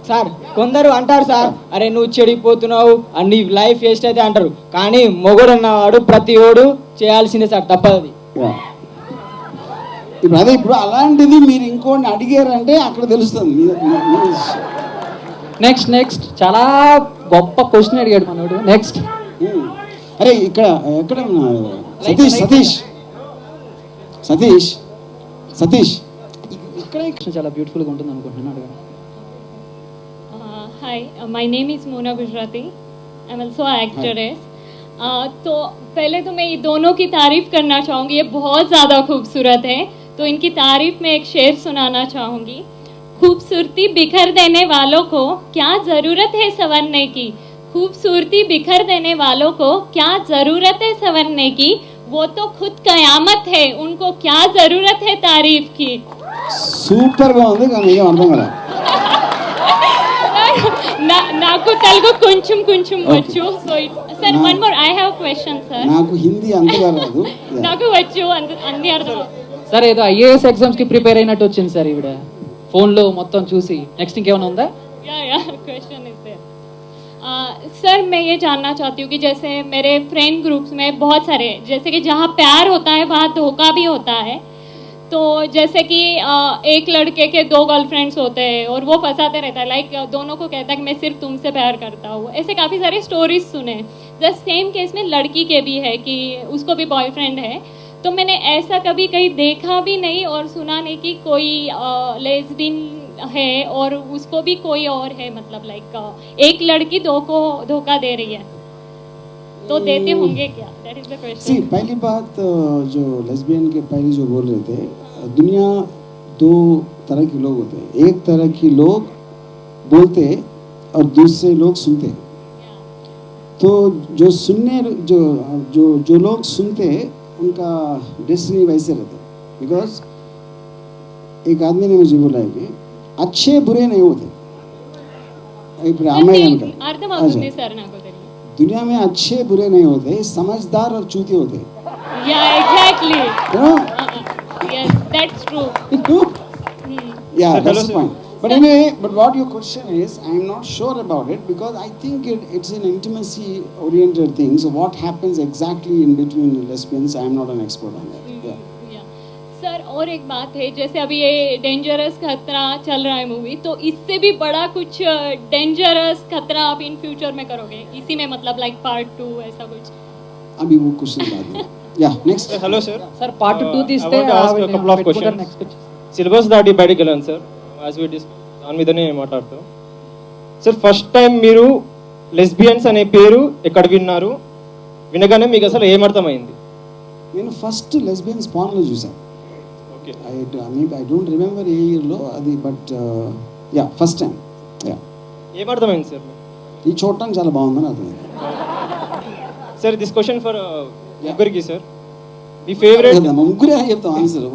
సార్ కొందరు అంటారు సార్, అరే నువ్వు చెడిపోతున్నావు నీ లైఫ్ వేస్ట్ అయితే అంటారు. కానీ మొగుడు అన్నవాడు ప్రతి ఓడు చేయాల్సిందే సార్, తప్పది. ఇప్పుడు అదే ఇప్పుడు అలాంటిది మీరు ఇంకోటి అడిగారంటే అక్కడ తెలుస్తుంది. నెక్స్ట్ చాలా గొప్ప క్వశ్చన్ అడిగాడు మనోడు. నెక్స్ట్ అరే ఇక్కడ ఎక్కడ సతీష్ సతీష్ సతీష్ సతీష్ ఇక్కడే చాలా బ్యూటిఫుల్గా ఉంటుంది అనుకుంటున్నాను. అడగండి. Hi, my name is Mona Gujrati. I'm also an actress. तो पहले तो मैं ये दोनों की तारीफ करना चाहूँगी, ये बहुत ज़्यादा खूबसूरत है. तो इनकी तारीफ में एक शेर सुनाना चाहूँगी. खूबसूरती बिखर देने वालों को क्या ज़रूरत है संवरने की, खूबसूरती बिखर देने वालों को क्या ज़रूरत है संवरने की, वो तो खुद कयामत है, उनको क्या ज़रूरत है तारीफ की. సూపర్గా ఉంది కానీ ఏం అర్థం కదా. నాకు తెలుగు కొంచెం కొంచెం వచ్చు. So sir one more I have question sir. నాకు హిందీ అంతగా రాదు. నాకు వచ్చు అన్ని అర్థం. సార్ ఏదో ఐఏఎస్ ఎగ్జామ్స్ కి ప్రిపేర్ అయినట్టు వచ్చింది సార్ ఈవిడ ఫోన్ లో మొత్తం చూసి. నెక్స్ట్ ఇంకేమైనా ఉందా? या क्वेश्चन इज देयर. सर मैं ये जानना चाहती हूँ कि जैसे मेरे फ्रेंड ग्रुप्स में बहुत सारे, जैसे कि जहाँ प्यार होता है वहाँ धोखा भी होता है. तो जैसे कि एक लड़के के 2 गर्लफ्रेंड्स होते हैं और वो फंसाते रहता है, लाइक दोनों को कहता है कि मैं सिर्फ तुमसे प्यार करता हूँ. ऐसे काफ़ी सारे स्टोरीज सुने. जस्ट सेम केस में लड़की के भी है कि उसको भी बॉयफ्रेंड है. तो मैंने ऐसा कभी कहीं देखा भी नहीं और सुना नहीं कि कोई लेस्बियन है और उसको भी कोई और है, मतलब लाइक एक लड़की 2 को धोखा दे रही है, तो देते होंगे क्या? That is the question. पहली बात जो लेस्बियन के पहले जो बोल रहे थे, दुनिया 2 तरह के लोग होते हैं. एक तरह के लोग बोलते और दूसरे लोग सुनते. तो जो सुनने जो जो जो लोग सुनते उनका डेस्टिनी वैसे रहता है. बिकॉज एक आदमी ने मुझे बोला है कि अच्छे बुरे नहीं होते. అర్థమవుతుంది సార్ నాకు తెలియదు. दुनिया में अच्छे बुरे नहीं होते, समझदार और चूते होते. या exactly. Yes that's true. Yeah, that's the point. But anyway, but what your question is, I am not sure about it because I think it's an intimacy oriented thing. So what happens exactly in between lesbians, I am not an expert on that. Yeah. Sir और एक बात है, जैसे अभी ये डेंजरस खतरा चल रहा है मूवी, तो इससे भी बड़ा कुछ डेंजरस खतरा आप इन फ्यूचर में करोगे इसी में, मतलब लाइक पार्ट 2 ऐसा कुछ? अभी वो क्वेश्चन बाद में. Yeah, next. Hello sir. Sir part 2 తీస్తే I want to ask a couple of questions. Syllabus దాటి బయటకు వెళ్ళాను సార్. యాజ్ వి డిస్కస్ దాని మీదనే మాట్లాడుతాం సార్. ఫస్ట్ టైం మీరు లెస్బియన్స్ అనే పేరు ఎక్కడ విన్నారు? వినగానే మీకు అసలు ఏమర్థమైంది? నేను ఫస్ట్ లెస్బియన్స్ పాన్లో చూసాను. ఓకే, ఐ డోంట్ రిమెంబర్ ఏ ఇయర్లో అది, but yeah first time. Yeah, ఏమర్థమైంది సార్? ఇది చూడటానికి చాలా బాగుందని అర్థమైంది. సార్ దిస్ క్వశ్చన్ ఫర్ ముగ్గురికి సార్. మీ ఫేవరెట్ ముగ్గురే చెప్తాం ఆన్సర్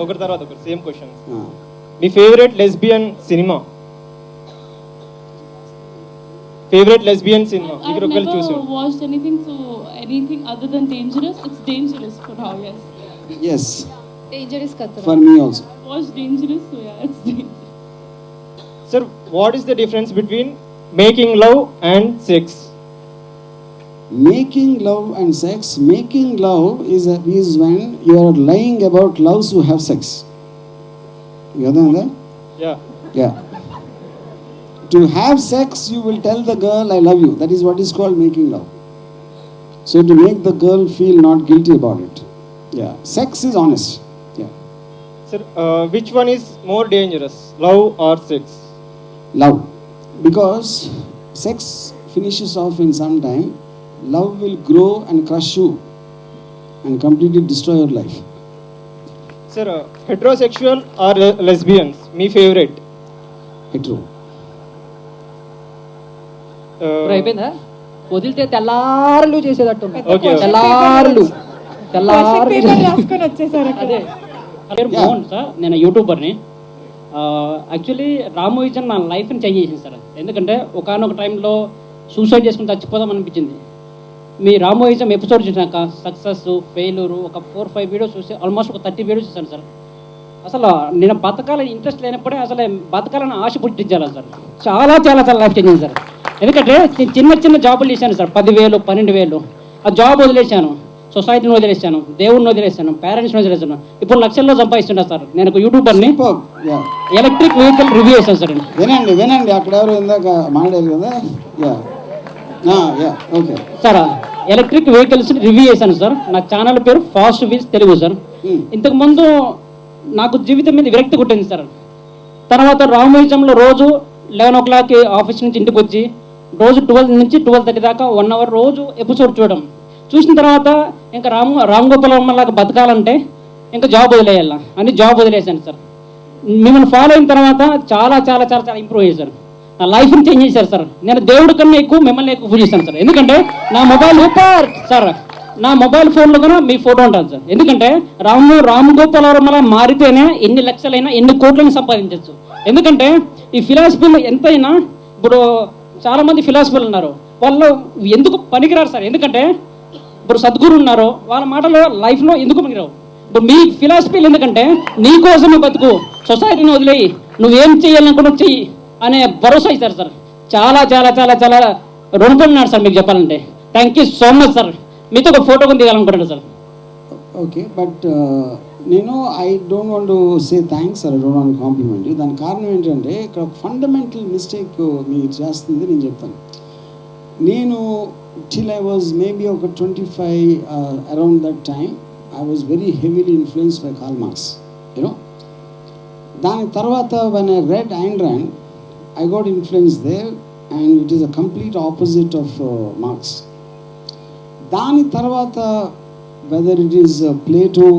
ఒకరి తర్వాత ఒకరు సేమ్ క్వశ్చన్. మీ ఫేవరెట్ లెస్బియన్ సినిమా? ఫేవరెట్ లెస్బియన్ సినిమా I've never watched anything other than Dangerous. It's Dangerous for now, yes. Yes, Dangerous Katra. for me also. Watched Dangerous, so yeah, it's Dangerous. Sir, what is the difference between making love and sex? Making love and sex. Making love is when you are lying about loves who have sex. You understand that? Yeah. Yeah. To have sex, you will tell the girl, I love you. That is what is called making love. So to make the girl feel not guilty about it. Yeah. Sex is honest. Yeah. Sir, which one is more dangerous, love or sex? Love. Because sex finishes off in some time. Love will grow and crush you and completely destroy your life. Sir, heterosexual or lesbians? Me favorite. Hetero. అయిపోయిందా? వదిలితే తెల్లారులు చేసేటట్టు Okay. తెల్లారులు రాసుకొని వచ్చేసారు. అదే పేరు మోహన్ సార్, నేను యూట్యూబర్ని. యాక్చువల్లీ రామోయిజన్ నా లైఫ్ని చేంజ్ చేసింది సార్. ఎందుకంటే ఒకనొక టైంలో సూసైడ్ చేసుకుని చచ్చిపోదాం అనిపించింది. మీ రామోయిజం ఎపిసోడ్ చూసినాక సక్సెస్ ఫెయిల్యూరు ఒక 4-5 వీడియోస్ చూసి ఆల్మోస్ట్ ఒక 30 వీడియోస్ చూసాను సార్. అసలు నేను బతకాలని ఇంట్రెస్ట్ లేనప్పుడే అసలు బతకాలని ఆశ పుట్టించాలి సార్. చాలా చాలా చాలా లైఫ్ చేంజ్ సార్. ఎందుకంటే నేను చిన్న జాబులు చేశాను సార్, 10,000 12,000. ఆ జాబ్ వదిలేశాను, సొసైటీని వదిలేశాను, దేవుడిని వదిలేశాను, పేరెంట్స్ని వదిలేశాను. ఇప్పుడు లక్షల్లో సంపాదిస్తున్నా సార్. నేను ఒక యూట్యూబర్ని. ఎలక్ట్రిక్ వెహికల్ రివ్యూ చేశాను సార్. వినండి అక్కడ ఎవరు ఇందాక మాట్లాడారు కదా. Okay sir, electric vehicles review చేశాను సార్. నా ఛానల్ పేరు ఫాస్ట్ వీల్స్ తెలుగు సార్. ఇంతకుముందు నాకు జీవితం మీద విరక్తి కొట్టింది సార్. తర్వాత రామోయిజంలో రోజు 11 o'clock ఆఫీస్ నుంచి ఇంటికి వచ్చి రోజు 12 నుంచి 12:30 దాకా 1 hour రోజు ఎపిసోడ్ చూసిన తర్వాత ఇంకా రామ్ గోపాల్ వర్మలాగా బతకాలంటే ఇంకా జాబ్ వదిలేయాల అని జాబ్ వదిలేశాను సార్. మిమ్మల్ని ఫాలో అయిన తర్వాత చాలా చాలా చాలా చాలా ఇంప్రూవ్ అయ్యారు. నా లైఫ్ని చేంజ్ చేశారు సార్. నేను దేవుడి కన్నా ఎక్కువ మిమ్మల్ని ఎక్కువ పూజిస్తాను సార్. ఎందుకంటే నా మొబైల్ సార్, నా మొబైల్ ఫోన్లో కూడా మీ ఫోటో ఉంటుంది సార్. ఎందుకంటే రామ్ గోపాల్ వర్మలా మారితేనే ఎన్ని లక్షలైనా ఎన్ని కోట్లని సంపాదించవచ్చు. ఎందుకంటే ఈ ఫిలాసఫీలో ఎంతైనా ఇప్పుడు చాలామంది ఫిలాసఫీలు ఉన్నారు, వాళ్ళు ఎందుకు పనికిరారు సార్. ఎందుకంటే ఇప్పుడు సద్గురు ఉన్నారు, వాళ్ళ మాటలో లైఫ్లో ఎందుకు పనికిరావు. ఇప్పుడు మీ ఫిలాసఫీలు ఎందుకంటే నీ కోసమే బతుకు, సొసైటీని వదిలేయి, నువ్వేం చేయాలనుకున్నా చెయ్యి అనే భరోసా ఇస్తారు సార్. చాలా చాలా చాలా చాలా రుణపడినాడు సార్ మీకు చెప్పాలంటే. Thank you so much sir. మీతో ఒక ఫోటో కొని దిగాలనుకుంటున్నాను సార్. ఓకే, బట్ నేను I don't want to say thanks sir, I don't want compliment. దాని కారణం ఏంటంటే ఇక్కడ ఫండమెంటల్ మిస్టేక్ మీరు చేస్తుంది నేను చెప్తాను. నేను till I was maybe ఒక 25 around that time I was very heavily influenced by Karl Marx, you know. దాని తర్వాత when I read Ayn Rand, I got influenced there and it is a complete opposite of Marx. దాని తర్వాత whether it is Plato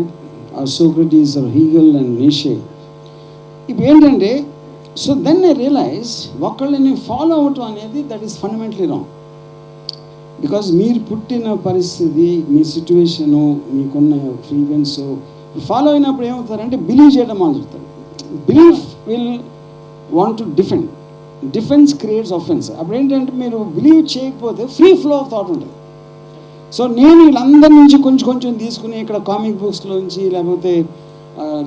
or Socrates or Hegel and Nietzsche, ఇప్పుడు ఏంటంటే సో దెన్ ఐ రియలైజ్ ఒకళ్ళని ఫాలో అవటం అనేది that is fundamentally wrong. Because మీరు పుట్టిన పరిస్థితి, మీ సిచ్యువేషను, మీకున్న ఫ్రీక్వెన్స్ ఫాలో అయినప్పుడు ఏమవుతారంటే బిలీవ్ చేయడం మొదలుతారు. Belief will want to defence creates offence. అప్పుడు ఏంటంటే మీరు బిలీవ్ చేయకపోతే ఫ్రీ ఫ్లో ఆఫ్ థాట్ ఉంటుంది. సో నేను వీళ్ళందరి నుంచి కొంచెం తీసుకుని ఇక్కడ కామిక్ బుక్స్లోంచి లేకపోతే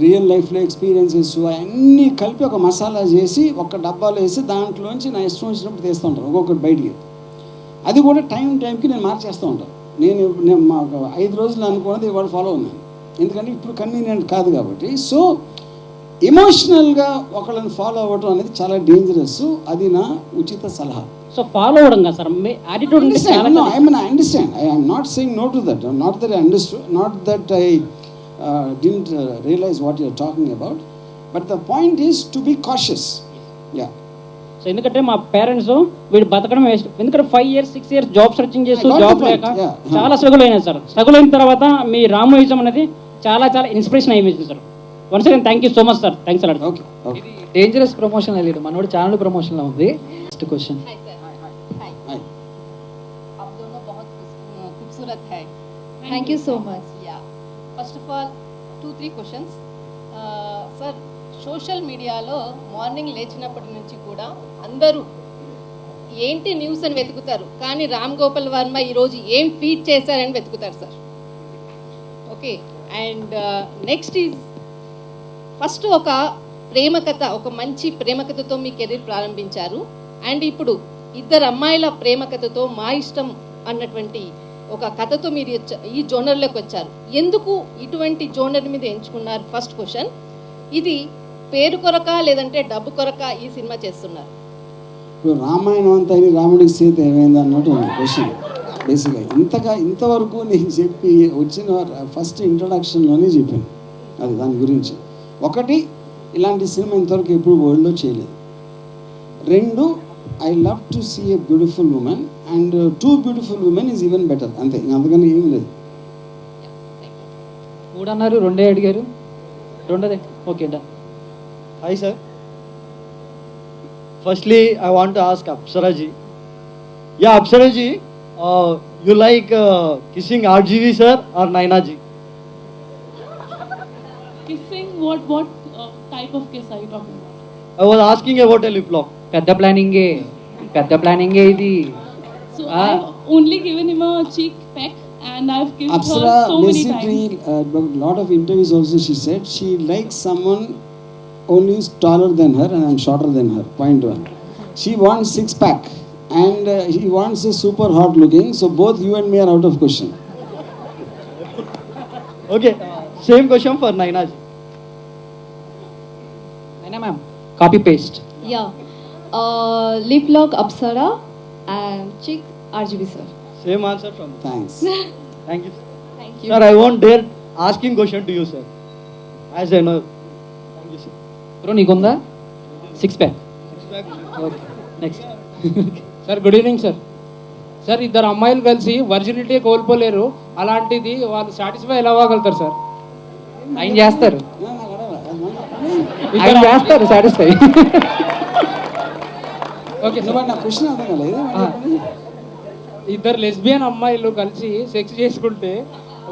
రియల్ లైఫ్లో ఎక్స్పీరియన్సెస్ అవన్నీ కలిపి ఒక మసాలా చేసి ఒక డబ్బాలో వేసి దాంట్లోంచి నా ఇష్టం వచ్చినప్పుడు తీస్తూ ఉంటాను ఒక్కొక్కటి బయటికి. అది కూడా టైంకి నేను మార్చేస్తూ ఉంటాను. నేను మాకు 5 రోజులు అనుకున్నది ఇవాళ ఫాలో ఉన్నాను, ఎందుకంటే ఇప్పుడు కన్వీనియంట్ కాదు కాబట్టి. సో ఎమోషనల్గా ఒకళ్ళని ఫాలో అవ్వడం అనేది చాలా డేంజరస్. అది నా ఉచిత సలహా. సో ఫాలో అవ్వడం కదా sir, me attitude I understand. I am not saying no to that. Not that I understood. Not that I didn't realize what you're talking about. But the point is to be cautious. Yeah. So ఎందుకంటే మా పేరెంట్స్ వీడు బతకడం వేస్ట్, ఎందుకంటే 5 years 6 years జాబ్ సర్చింగ్ చేస్తూ I got job the point. లేక Yeah. చాలా స్ట్రగుల్ అయినాయి సార్. స్ట్రగుల్ అయిన తర్వాత మీ రామోయిజం అనేది చాలా చాలా ఇన్స్పిరేషన్ అయ్యింది sir. Once again thank you so much sir. Thanks a lot. Okay. ఇది డేంజరస్ ప్రమోషన్ లేదు, మనోడు ఛానల్ ప్రమోషన్ లో ఉంది. Next question. Hi. आप दोनों बहुत खूबसूरत है. Thank you so much. Yeah. First of all, 2-3 questions. Sir, social మీడియాలో మార్నింగ్ లేచినప్పటి నుంచి కూడా అందరూ ఏంటి న్యూస్ అని వెతుకుతారు, కానీ రామ్ గోపాల్ వర్మ ఈరోజు ఏం ఫీడ్ చేశారని వెతుకుతారు sir. Okay, and next is first ఒక ప్రేమ కథ, ఒక మంచి ప్రేమ కథతో మీ కెరీర్ ప్రారంభించారు. అండ్ ఇప్పుడు ఇద్దరు అమ్మాయిల ప్రేమ కథతో మా ఇష్టం అన్నటువంటి ఒక కథతో మీరు ఈ జోనర్లోకి వచ్చారు. ఎందుకు ఇటువంటి జోనర్ మీద ఎంచుకున్నారు? First question. ఇది పేరు కొరక లేదంటే డబ్బు కొరక ఈ సినిమా చేస్తున్నారు? ఇప్పుడు రామాయణం అంతా అయింది, రాముడికి సీత ఏమైంది అన్నట్టు ఉంది క్వశ్చన్. బేసిక్గా ఇంతవరకు నేను చెప్పి వచ్చిన ఫస్ట్ ఇంట్రడక్షన్లోనే చెప్పాను అది దాని గురించి. ఒకటి, ఇలాంటి సినిమా ఇంతవరకు ఎప్పుడు వరల్డ్లో చేయలేదు. 2, I love to see a beautiful women, and 2 beautiful women is even better. అంతే, అందుకని ఏం లేదు. 3 అన్నారు, 2 అడిగారు, 2 okay done. Hi sir. Firstly, I want to ask Apsara ji. Yeah, Apsara ji, you like kissing RGV sir or Naina ji? Kissing, what type of kiss are you talking about? I was asking about a lip lock. పెద్ద ప్లానింగే ఇది. So I've only given him a cheek peck and I've kissed Apsara her so many basically, times. a lot of interviews also she said she likes someone only is taller than her and I'm shorter than her. Point 1. She wants 6-pack and he wants a super hot looking. So both you and me are out of question. Okay, same question for Naina ji. అయినా ma'am copy paste. Yeah. Lip lock Apsara and cheek RGB sir. Same answer from me. Thanks. Thank you. Thank you. Sir, I won't dare asking question to you sir. As I know. Thank you sir. Bro నీకుందా 6 pack? Okay next. Sir good evening sir. Sir ఇద్దరు అమ్మాయిలు కలిసి వర్జినిటీ కోల్పోలేరు, అలాంటిది వాళ్ళు సాటిస్ఫై ఎలా అవ్వగలుగుతారు సార్? ఆయన చేస్తారు సాటిస్ఫై. ఓకే సార్, నా క్వశ్చన్ అర్థం కాలేదు. ఇద్దరు లెస్బియన్ అమ్మాయిలు కలిసి సెక్స్ చేసుకుంటే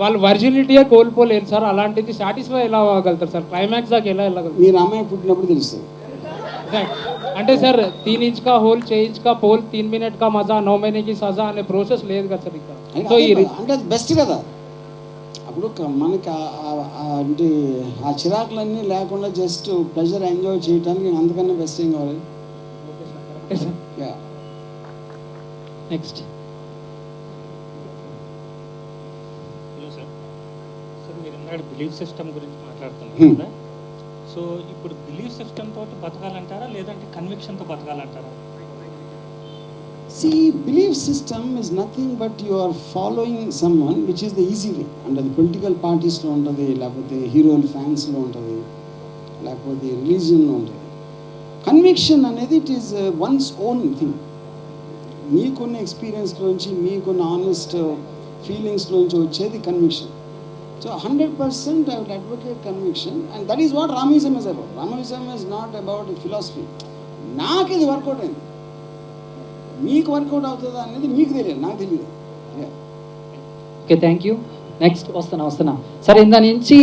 వాళ్ళు వర్జినిటీయే కోల్పోలేరు సార్, అలాంటిది సాటిస్ఫై ఎలా అవ్వగలుగుతారు సార్? క్లైమాక్స్ దాకా ఎలా వెళ్ళగలుగుతారు? మీరు అమ్మాయి పుట్టినప్పుడు తెలుస్తుంది. అంటే సార్ 3 इंच का होल 6 इंच का पोल 3 मिनट का मजा 9 महीने की सजा అనే ప్రాసెస్ లేదు కదా సార్ ఇక్కడ. సో అంటే అది బెస్ట్ కదా. అప్పుడు మనకి అంటే ఆ చిరాకులన్నీ లేకుండా జస్ట్ ప్లెజర్ ఎంజాయ్ చేయడానికి అంతకన్నా బెస్ట్ ఏం కావాలి? నెక్స్ట్. Hello sir. సార్ మీరు ఇందాక బిలీఫ్ సిస్టమ్ గురించి మాట్లాడుతున్నారు కదా. సో ఇప్పుడు బిలీఫ్ సిస్టమ్ తోటి బతకాలంటారా లేదంటే కన్విక్షన్తో బతకాలంటారా? See, belief system is nothing but you are following someone which is the easy way. Under the political parties lo untadi, lekapothe hero fans lo untadi, lekapothe religion lo untadi. Conviction anedi it is one's own thing. మీకున్న ఎక్స్పీరియన్స్ లోంచి మీకున్న ఆనెస్ట్ ఫీలింగ్స్ లోంచి వచ్చేది conviction. So 100% I would advocate conviction, and that is what Ramism is about. Ramism is not about a philosophy. నాకు ఇది వర్కౌట్ అయింది, మీకు వర్కౌట్ అవుతుందా అనేది మీకు తెలియదు, నాకు తెలియదు. Okay thank you. నెక్స్ట్ వస్తున్నా సరే. ఇందా నుంచి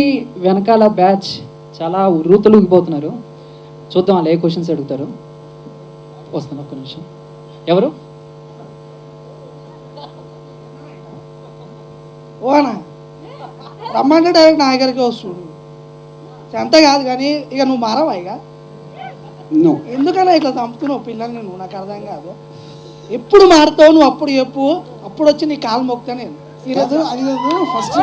వెనకాల బ్యాచ్ చాలా ఉర్రూతలుగిపోతున్నారు. చూద్దాం వాళ్ళు ఏ క్వశ్చన్స్ అడుగుతారు. వస్తున్నా ఒక్క నిమిషం. ఎవరు? ఓనా రమ్మంటే డైరెక్ట్ నా దగ్గరికి వస్తుడు. అంతే కాదు కానీ ఇక నువ్వు మారవా? ఇక ఎందుకన్నా ఇట్లా చంపుతున్నావు పిల్లల్ని? నువ్వు నాకు అర్థం కాదు. ఎప్పుడు మారుతావు నువ్వు? అప్పుడు చెప్పు, అప్పుడు వచ్చి నీ కాలు మొక్కుతా నేను. ఫస్ట్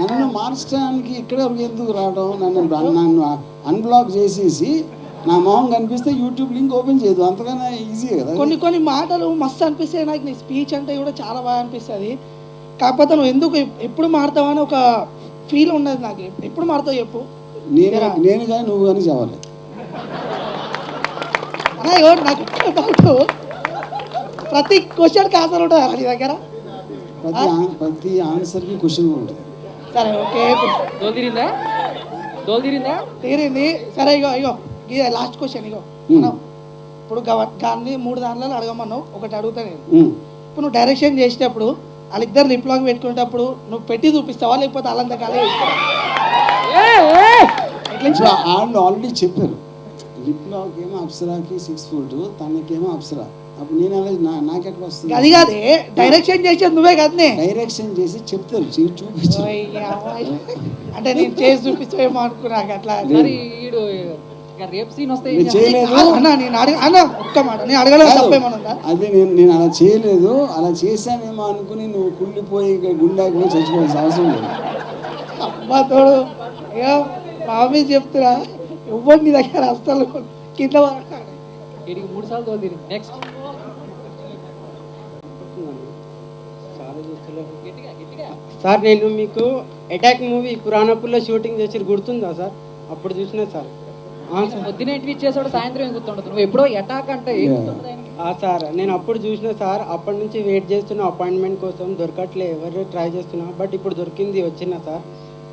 నన్ను మార్చడానికి ఇక్కడ ఎందుకు రావడం? నన్ను అన్బ్లాక్ చేసేసి నా మొహం కనిపిస్తే యూట్యూబ్ లింక్ ఓపెన్ చేయదు, అంతకన్నా ఈజీ కదా. కొన్ని మాటలు మస్తు అనిపిస్తాయి నాకు. నీ స్పీచ్ అంటే కూడా చాలా బాగా అనిపిస్తుంది. కాకపోతే నువ్వు ఎందుకు ఎప్పుడు మారుతావని ఒక ఫీల్ ఉండదు నాకు. ఎప్పుడు మారుతావు చెప్పు. నేను కానీ నువ్వు కానీ చావాలి. అలా ఎవరు నాకు డౌట్, ప్రతి క్వశ్చన్కి ఆన్సర్ ఉంటుంది నీ దగ్గర. ప్రతి ఆన్సర్కి క్వశ్చన్ ఉంటుంది. సరే ఓకే, తీరిందా తీరింది. సరే ఇగో ఇగో ఇది లాస్ట్ క్వశ్చన్. ఇగో మనం ఇప్పుడు గాన్ని 3 దాంట్లో అడగమన్నావు, ఒకటి అడుగుతా నేను. ఇప్పుడు నువ్వు డైరెక్షన్ చేసేటప్పుడు వాళ్ళిద్దరు లిప్ లాక్ పెట్టుకునేటప్పుడు నువ్వు పెట్టి చూపిస్తావా లేకపోతే వాళ్ళంతా కాలే వాళ్ళు ఆల్రెడీ చెప్పారు. లిప్ లాక్ ఏమో అప్సరాకి 6 ఫుట్, తనకేమో అప్సరా. అప్పుడు నేను అలా నాకెక్కడ వస్తుంది? అది కాదే డైరెక్షన్ చేసేది నువ్వే కదనే. డైరెక్షన్ చేసి చెప్తారు, చూపించు. అంటే నేను చేసి చూపిస్తావేమో అనుకున్నాక అట్లా. రేపు సీన్ వస్తే చేయలేదు అన్న, నేను అన్న ఒక్క మాట నేను అడగలేదు, తప్పేమనుందా? అదే నేను అలా చేయలేదు, అలా చేశానేమో అనుకుని నువ్వు కుళ్ళిపోయి ఇక్కడ గుండాకి పోయి చచ్చిపోవాల్సిన అవసరం లేదు. అబ్బా తోడు అయ్యో ప్రామిస్ చెప్తున్నా, ఇవ్వండి నీ దగ్గర అస్తలు కింద 3 సార్లు తోలు. నెక్స్ట్ సార్ నేను మీకు అటాక్ మూవీ పురాణపుల్లో షూటింగ్ చేసి గుర్తుందా సార్? అప్పుడు చూసినా సార్. పొద్దున ట్వీట్ చేసాడు, సాయంత్రం ఏం గుర్తుండదు. నువ్వు ఎప్పుడో అటాక్ అంటే సార్ నేను అప్పుడు చూసిన సార్. అప్పటి నుంచి వెయిట్ చేస్తున్నా అపాయింట్మెంట్ కోసం, దొరకట్లే, ఎవరు ట్రై చేస్తున్నా. బట్ ఇప్పుడు దొరికింది, వచ్చిన సార్.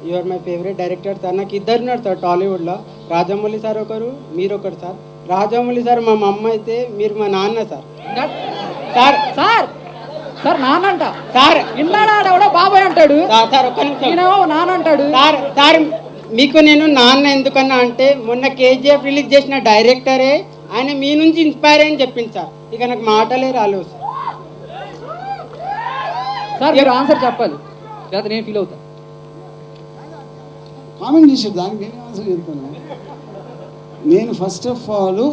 You are my favourite director sir. నాకు ఇద్దరు ఉన్నారు సార్ టాలీవుడ్లో, రాజమౌళి సార్ ఒకరు, మీరు ఒకరు సార్. రాజమౌళి సార్ మా అమ్మ అయితే, మీరు మా నాన్న సార్. సార్ సార్ సార్ నాన్న అంట సార్. విన్నాడా బాబాయ్ అంటాడు సార్. ఒక్క నిమిషం నాన్న అంటాడు సార్. సార్ మీకు నేను నాన్న ఎందుకన్నా అంటే మొన్న కేజీఎఫ్ రిలీజ్ చేసిన డైరెక్టరే ఆయన మీ నుంచి ఇన్స్పైర్ అని చెప్పింది సార్. ఇక నాకు మాటలే రాలేవు సార్. సార్ మీరు ఆన్సర్ చెప్పాలి, లేదా నేను ఫీల్ అవుతా. కామెంట్ చేసాడు, దానికి నేను ఆన్సర్ చెప్తాను. నేను ఫస్ట్ ఆఫ్ ఆల్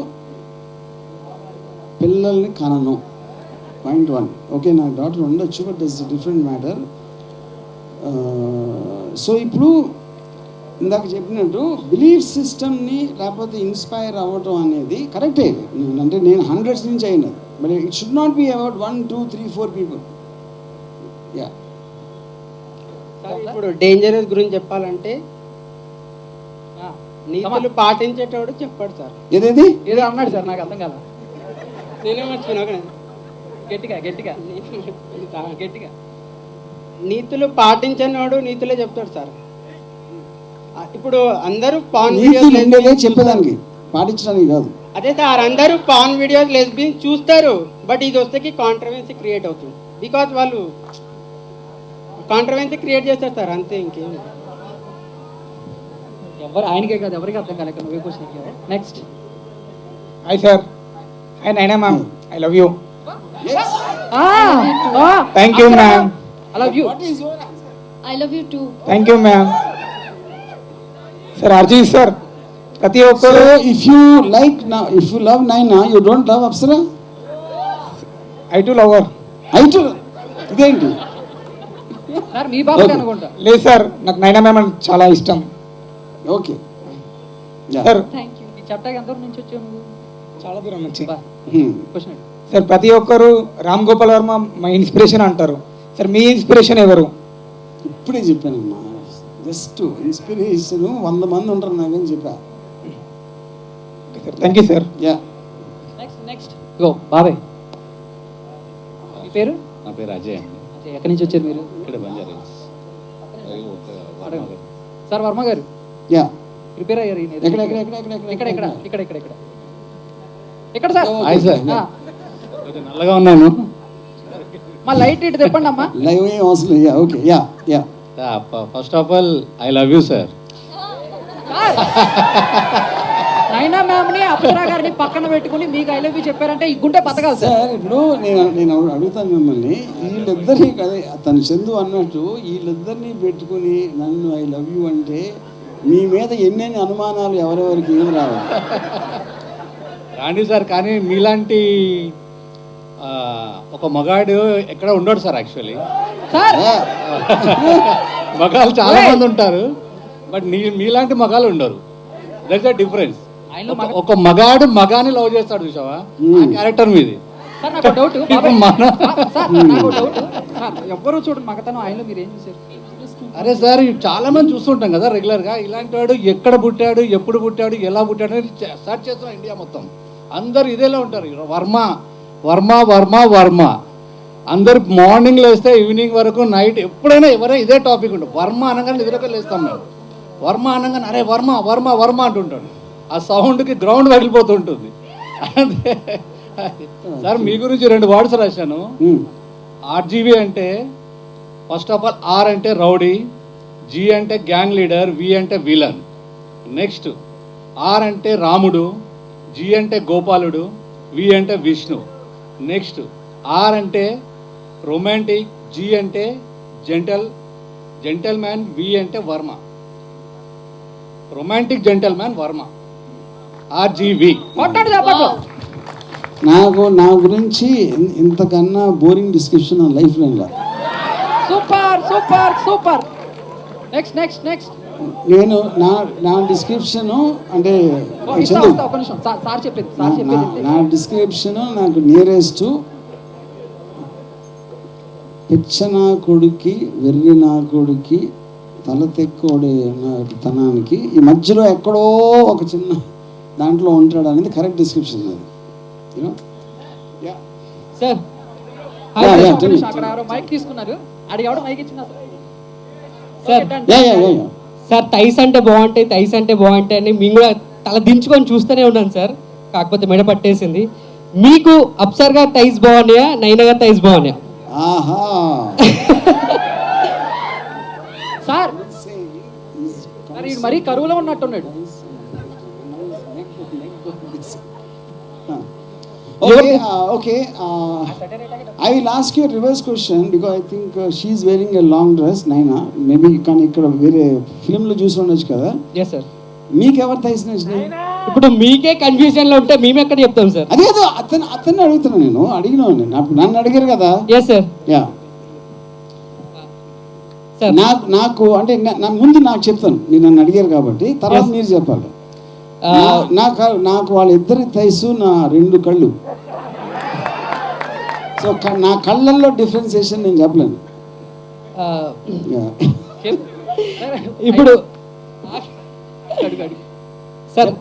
పిల్లల్ని కనను, పాయింట్ 1. ఓకే, నా డాటర్ ఉండొచ్చు, but it's different matter. So ఇప్పుడు ఇందాక చెప్పినట్టు బిలీఫ్ సిస్టమ్ని లేకపోతే ఇన్స్పైర్ అవ్వటం అనేది కరెక్టే. అంటే నేను హండ్రెడ్స్ నుంచి అయినది, but it should not be about 1, 2, 3, 4 people. Yeah sir ఇప్పుడు డేంజరస్ గురించి చెప్పాలంటే నీతులు పాటించేటోడు చెప్పాడు సార్. ఏదేది ఏదో అన్నాడు సార్, నాకు అర్థం కాదు. నేనే మర్చిపోయినా గట్టిగా గట్టిగా గట్టిగా. నీతులు పాటించినోడు నీతులే చెప్తాడు సార్. ఇప్పుడు అందరూ పాన్ చెప్పేదానికి పాటించడానికి కాదు. అదే సార్, అందరూ పాన్ వీడియోస్ లెస్బియన్ చూస్తారు, బట్ ఇది వస్తే కాంట్రవర్సీ క్రియేట్ అవుతుంది. బికాజ్ వాళ్ళు కాంట్రవర్సీ క్రియేట్ చేస్తారు సార్, అంతే. ఇంకేం ఎవరు ఆయనకే కాదు, ఎవరికి అర్థం కాలేక నువ్వే question. Next. Hi sir. Hi Naina ma'am, I love you. Thank you ma'am. I love you. I love you too. Thank you ma'am. Sir అర్జీ సార్, ప్రతి ఒక్కరు if you love Naina, you don't love Apsara. I too love her. ఇదేంటి సార్ మీ బాబు అనుకుంటా. లేదు సార్, నాకు నైనా మ్యామ్ అంటే చాలా ఇష్టం. Okay sir. Thank you. ఈ చెప్తాకి ఎంత నుంచి వచ్చావు నువ్వు? చాలా దూరం నుంచి. క్వశ్చన్ సార్ ప్రతి ఒక్కరు రామ్ గోపాల్ వర్మ మై ఇన్స్పిరేషన్ అంటారు. సార్ మీ ఇన్స్పిరేషన్ ఎవరు? ఇప్పుడే చెప్పానమ్మా, జస్ట్ ఇన్స్పిరేషన్ 100 మంది ఉంటారు నాకని చెప్పా. Thank you sir. Yeah next go బాబాయ్. మీ పేరు? నా పేరు అజయ్ అండి. అజయ్, ఎక్కడి నుంచి వచ్చారు మీరు? ఇక్కడ బంజారా హిల్స్. సార్ వర్మ గారు యా ప్రిపేర్ అయ్యారు. ఇక్కడ సార్. Hi sir. కొంచెం నల్లగా ఉన్నాను. మా లైట్ ఇటు తిప్పండి అమ్మా. లైవ్ ఏం అవసరం లేదు. Okay yeah yeah. First of all I love you sir. నైనా మ్యామ్ ని అప్సరా గారిని పక్కన పెట్టుకుని మీకు ఐ లవ్ యూ చెప్పారంటే ఈ గుండె బతకాలి సార్. ఇప్పుడు నేను అడుగుతాను మిమ్మల్ని, వీళ్ళిద్దరినీ అదే తను చందు అన్నట్టు వీళ్ళిద్దరినీ పెట్టుకుని నన్ను ఐ లవ్ యూ అంటే మీ మీద ఎన్నెన్ని అనుమానాలు ఎవరెవరికి ఏం రావాలి? రాండి సార్, కానీ మీలాంటి ఒక మగాడు ఎక్కడ ఉండడు సార్. యాక్చువల్లీ మగాళ్ళు చాలా మంది ఉంటారు, బట్ మీలాంటి మగాళ్ళు ఉండరు. That's the difference. ఒక మగాడు మగాని లవ్ చేస్తాడు చూసావా, ఆ క్యారెక్టర్ మీది. సార్ నాకు డౌట్, ఎవ్వరు చూడండి మగతనం, ఆయనలో మీరు ఏం చూసారు? అరే సార్ చాలా మంది చూస్తుంటాం కదా రెగ్యులర్గా, ఇలాంటి వాడు ఎక్కడ పుట్టాడు, ఎప్పుడు పుట్టాడు, ఎలా పుట్టాడు అని సర్చ్ చేస్తున్నాం ఇండియా మొత్తం. అందరు ఇదేలా ఉంటారు, వర్మ వర్మ వర్మ వర్మ. అందరు మార్నింగ్ లేస్తే ఈవినింగ్ వరకు నైట్ ఎప్పుడైనా ఎవరైనా ఇదే టాపిక్ ఉంటుంది. వర్మ అనగానే నిద్రకి లేస్తాం మేము. వర్మ అనగానే అరే వర్మ వర్మ వర్మ అంటుంటాడు. ఆ సౌండ్కి గ్రౌండ్ పగిలిపోతుంటుంది. అదే సార్ మీ గురించి 2 వర్డ్స్ రాశాను. ఆర్జీవి అంటే ఫస్ట్ ఆఫ్ ఆల్ ఆర్ అంటే రౌడీ, జీ అంటే గ్యాంగ్ లీడర్, వి అంటే విలన్. నెక్స్ట్ ఆర్ అంటే రాముడు, జీ అంటే గోపాలుడు, వి అంటే విష్ణు. నెక్స్ట్ ఆర్ అంటే రొమాంటిక్, జీ అంటే జెంటల్ మ్యాన్, వి అంటే Varma. Romantic gentle man Varma, RGV. నాకు నా గురించి ఇంతకన్నా బోరింగ్ డిస్క్రిప్షన్ నా లైఫ్లో లేదు. Super super super. Next next next. నేను నా డిస్క్రిప్షన్ అంటే నా డిస్క్రిప్షన్ నాకు నియరెస్ట్ పిచ్చనా కొడుకి, వెర్రి నా కొడుకి, తల తెక్కోడి తనానికి ఈ మధ్యలో ఎక్కడో ఒక చిన్న దాంట్లో ఉంటాడు అనేది కరెక్ట్ డిస్క్రిప్షన్ అది. సార్ అక్కడ ఎవరో మైక్ తీసుకున్నారు, అది ఎవడో మైక్ ఇచ్చినారు సార్. టైస్ అంటే బాగుంటాయి అని మేము కూడా తల దించుకొని చూస్తూనే ఉన్నాను సార్, కాకపోతే మెడ పట్టేసింది. మీకు అప్సర్ గారు టైస్ బాగున్నాయా, నైనా గారు టైస్ బాగున్నాయా? సార్ మరీ కరువులో ఉన్నట్టున్నాడు. Okay. I will ask you a reverse question because I think she is wearing a long dress, Naina. Maybe కానీ ఇక్కడ వేరే ఫిల్మ్లో చూసి ఉండొచ్చు కదా. Yes sir. మీకు ఎవరు తెలిసిన? ఇప్పుడు మీకే కన్ఫ్యూజన్ లో ఉంటే మేము ఎక్కడ చెప్తాం సార్? అదే అతన్ని అడుగుతున్నా, నేను అడిగినాను, నన్ను అడిగారు కదా. Yes sir. యా నాకు అంటే ముందు నాకు చెప్తాను, మీరు నన్ను అడిగారు కాబట్టి, తర్వాత మీరు చెప్పాలి. నాకు వాళ్ళిద్దరి తైసు నా 2 కళ్ళు. సో నా కళ్ళల్లో డిఫరెన్సియేషన్ నేను చెప్పలేను. ఇప్పుడు సార్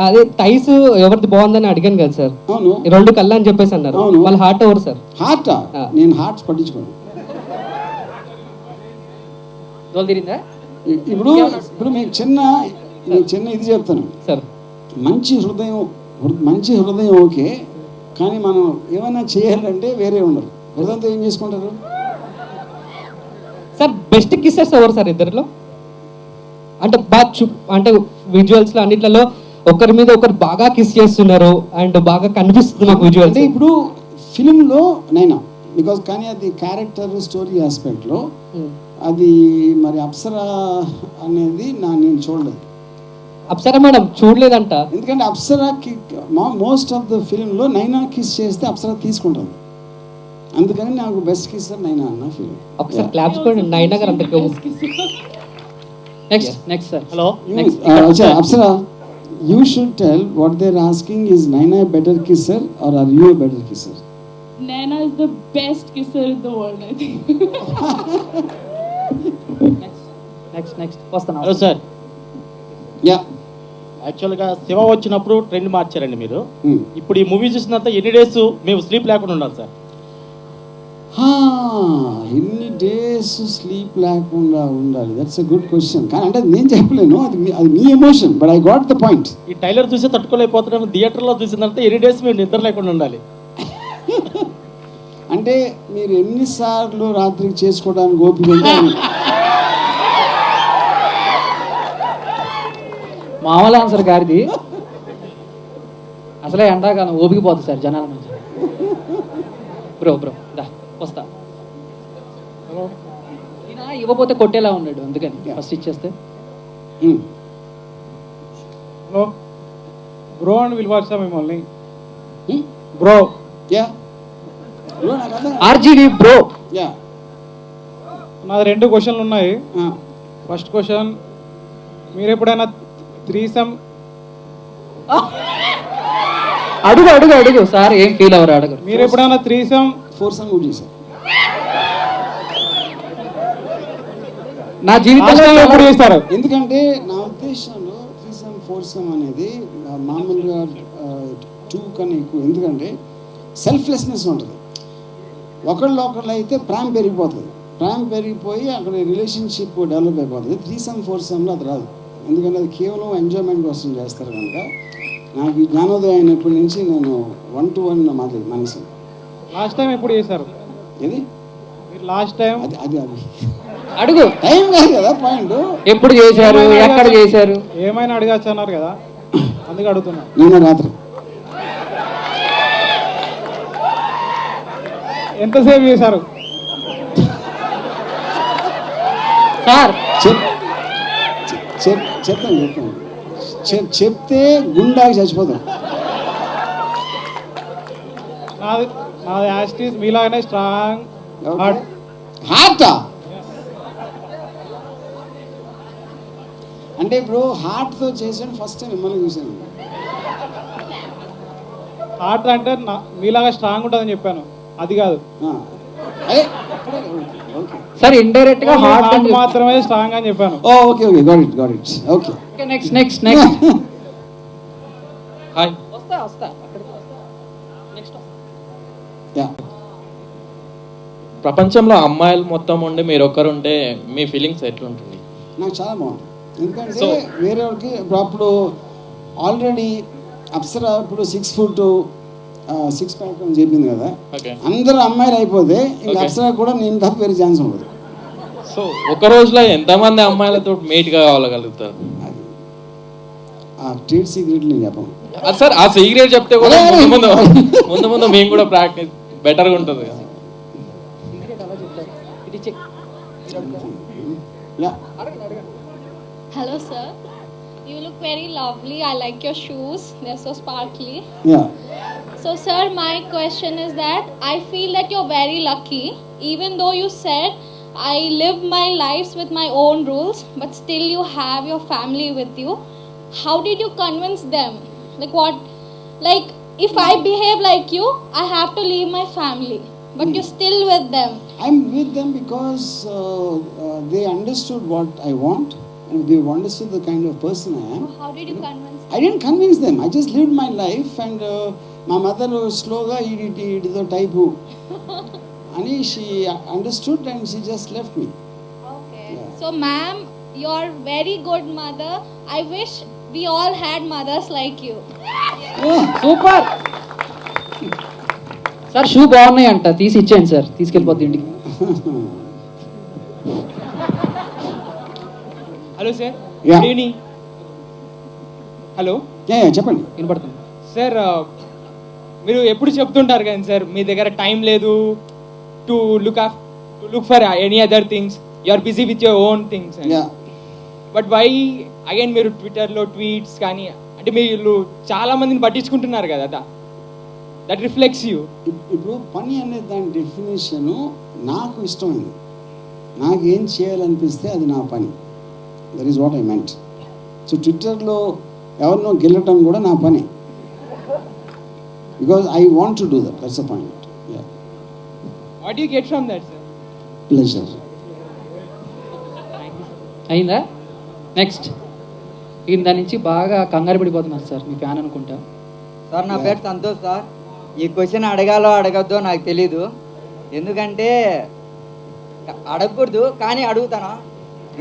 అదే టైస్ ఎవరిది బాగుందని అడిగాను కదా సార్. అవును, 2 కళ్ళు అని చెప్పేసి అన్నారు. వాళ్ళ హార్ట్ ఎవరు సార్? హార్ట్ నేను హార్ట్స్ పట్టించుకోను. ఇప్పుడు మీకు చిన్న ఇది చెప్తాను సార్. మంచి హృదయం ఓకే, కానీ మనం ఏమైనా చేయాలంటే వేరే ఉండరు. హృదయంతో ఏం చేసుకుంటారు సార్? బెస్ట్ కిస్సెస్ ఎవరు సార్ ఇద్దరిలో? అంటే అంటే విజువల్స్ లో అన్నిట్లలో ఒకరి మీద ఒకరు బాగా కిస్ చేస్తున్నారు అండ్ బాగా కనిపిస్తుంది నాకు విజువల్స్. అంటే ఇప్పుడు ఫిలింలో నైనా బికాజ్, కానీ అది క్యారెక్టర్ స్టోరీ ఆస్పెక్ట్లో అది మరి అప్సరా అనేది నేను చూడలేదు. అప్సరా మేడం చూడలేదంట. ఎందుకంటే అప్సరాకి మోస్ట్ ఆఫ్ ద ఫిల్మ్లో నైనా కిస్ చేస్తే అప్సరా తీసుకుంటుంది, అందుకని నాకు బెస్ట్ కిస్సర్ నైనా అన్న ఫీలింగ్. ఒకసారి క్లాప్స్ కూడా నైనా గారు అందరికీ. Next sir. Hello Apsara, you should tell what they're asking is Naina a better kisser or are you a better kisser? Naina is the best kisser in the world, I think. Next వస్తాను. Hello sir. యా, యాక్చువల్గా శివ వచ్చినప్పుడు ట్రెండ్ మార్చారండి మీరు. ఇప్పుడు ఈ మూవీ చూసినంత ఎన్ని డేస్ మేము స్లీప్ లేకుండా ఉండాలి సార్? ఎన్ని డేస్ స్లీప్ లేకుండా ఉండాలి? That's a good question. కానీ అంటే నేను చెప్పలేను, అది మీ emotion, but I got the point. ఈ ట్రైలర్ చూసి తట్టుకోలేకపోతున్నాము, థియేటర్లో చూసినంత ఎన్ని డేస్ మేము నిద్ర లేకుండా ఉండాలి? అంటే మీరు ఎన్నిసార్లు రాత్రికి చేసుకోవడానికి ఓపిక ఉంటే మామూలు ఆన్సర్ గారిది. అసలే ఎండాకాలం ఓపికపోతుంది సార్ జనాల మధ్య. బ్రో దా వస్తా. ఈయన ఇవ్వకపోతే కొట్టేలా ఉన్నాడు, అందుకని ఫస్ట్ ఇచ్చేస్తే. హలో బ్రో అని పిలవచ్చు మిమ్మల్ని. Bro. Yeah RGV bro. Yeah, నాది 2 క్వశ్చన్లు ఉన్నాయి. ఫస్ట్ క్వశ్చన్, మీరు ఎప్పుడైనా త్రీసమ్ అడుగు సార్, ఏం ఫీల్ అవ్వరు, అడుగు. మీరు ఎప్పుడైనా త్రీసమ్ ఫోర్సమ్ కూడా చేశారు? నా జీవితంలో ఎప్పుడు చేస్తారు? ఎందుకంటే నా ఉద్దేశంలో 3 4 అనేది మామూలుగా 2 కన్నా ఎక్కువ. ఎందుకంటే సెల్ఫ్లెస్నెస్ ఉంటుంది. ఒకళ్ళు అయితే ప్రేమ పెరిగిపోతుంది. ప్రేమ పెరిగిపోయి అక్కడ రిలేషన్షిప్ డెవలప్ అయిపోతుంది. 3 4 అది రాదు. ఎందుకంటే అది కేవలం ఎంజాయ్మెంట్ కోసం చేస్తారు కనుక. నాకు జ్ఞానోదయం అయినప్పటి నుంచి నేను 1 to 1 మాది మనిషి. లాస్ట్ టైం ఎప్పుడు చేశారు? ఏది మీరు లాస్ట్ టైం అది అడుగు. టైం కాదు కదా పాయింట్. ఎప్పుడు చేశారు, ఎక్కడ చేశారు? ఏమైనా అడగచ్చు అన్నారు కదా, అందుకే అడుగుతున్నా. నిన్న రాత్రి. ఎంతసేపు చేశారు సార్? చెప్తే గుండాకి చచ్చిపోతాం. నాది యాస్టీస్ మీలాగానే స్ట్రాంగ్ హార్టా? అంటే ఇప్పుడు హార్ట్తో చేసాను ఫస్ట్ టైం మిమ్మల్ని చూసాను. హార్ట్ అంటే మీలాగా స్ట్రాంగ్ ఉంటుందని చెప్పాను, అది కాదు. సార్ ఇండైరెక్ట్ గా హార్ట్ మాత్రమే స్ట్రాంగ్ అని చెప్పాను. Okay got it. Okay next hi. ప్రపంచంలో అమ్మాయిలు మొత్తం ఉండి మీరు ఒక్కరు ఉంటే మీ ఫీలింగ్స్ ఎట్లుంటుంది? నాకు చాలా బాగుంది. ఎందుకంటే వేరే వాళ్ళకి అప్పుడు ఆల్రెడీ అప్సరా ఇప్పుడు 6 foot 6 pack అని చెప్పింది కదా. అందరూ అమ్మాయిలు అయిపోతే ఇంకా అప్సరా కూడా నేను తప్ప వేరే ఛాన్స్ ఉండదు. సో ఒక రోజులో ఎంతమంది అమ్మాయిలతో మీట్గా కావాలగలుగుతారు? ఆ ట్రేడ్ సీక్రెట్ నేను చెప్పను సార్. ఆ సీక్రెట్ చెప్తే కూడా ముందు మేము కూడా ప్రాక్టీస్ బెటర్గా ఉంటుంది కదా. Hello, sir. You look very lovely. I like your shoes. They're so sparkly. Yeah. So, sir, my question is that I feel that you're very lucky. Even though you said I live my lives with my own rules, but still you have your family with you. How did you convince them? Like what? Like if I behave like you, I have to leave my family. But you're still with them. I'm with them because they understood what I want and they understood the kind of person I am. How did you convince them? I didn't convince them. I just lived my life and my mother slowly it the type who and she understood and she just left me. Okay. Yeah. So ma'am, you're very good mother. I wish we all had mothers like you. Super sir. Shoe బాగున్నాయి అంట, తీసి ఇచ్చేయండి సార్, తీసుకెళ్ళిపోద్ది ఇంటికి. Hello sir, good evening. Hello చెప్పండి. వినపడుతుంది సార్. మీరు ఎప్పుడు చెప్తుంటారు కానీ సార్ మీ దగ్గర టైం లేదు to look for any other things, you are busy with your own things. But why again మీరు ట్విట్టర్లో ట్వీట్స్ కానీ అంటే మీరు చాలా మందిని పట్టించుకుంటున్నారు కదా, దట్ రిఫ్లెక్ట్స్ యూ. ఇప్పుడు పని అనే దాని డెఫినేషను నాకు ఇష్టమైంది. నాకు ఏం చేయాలనిపిస్తే అది నా పని. That is what I meant. So ట్విట్టర్లో ఎవరినో గెలటం కూడా నా పని. Because I want to do that. That's the point. What you get from that sir? Pleasure. అయిందా? నెక్స్ట్. దాని నుంచి బాగా కంగారు పడిపోతున్నారు సార్, మీ ఫ్యాన్ అనుకుంటా. సార్ నా పేరు సంతోష్ సార్. ఈ క్వశ్చన్ అడగాలో అడగద్దో నాకు తెలీదు, ఎందుకంటే అడగకూడదు కానీ అడుగుతాను.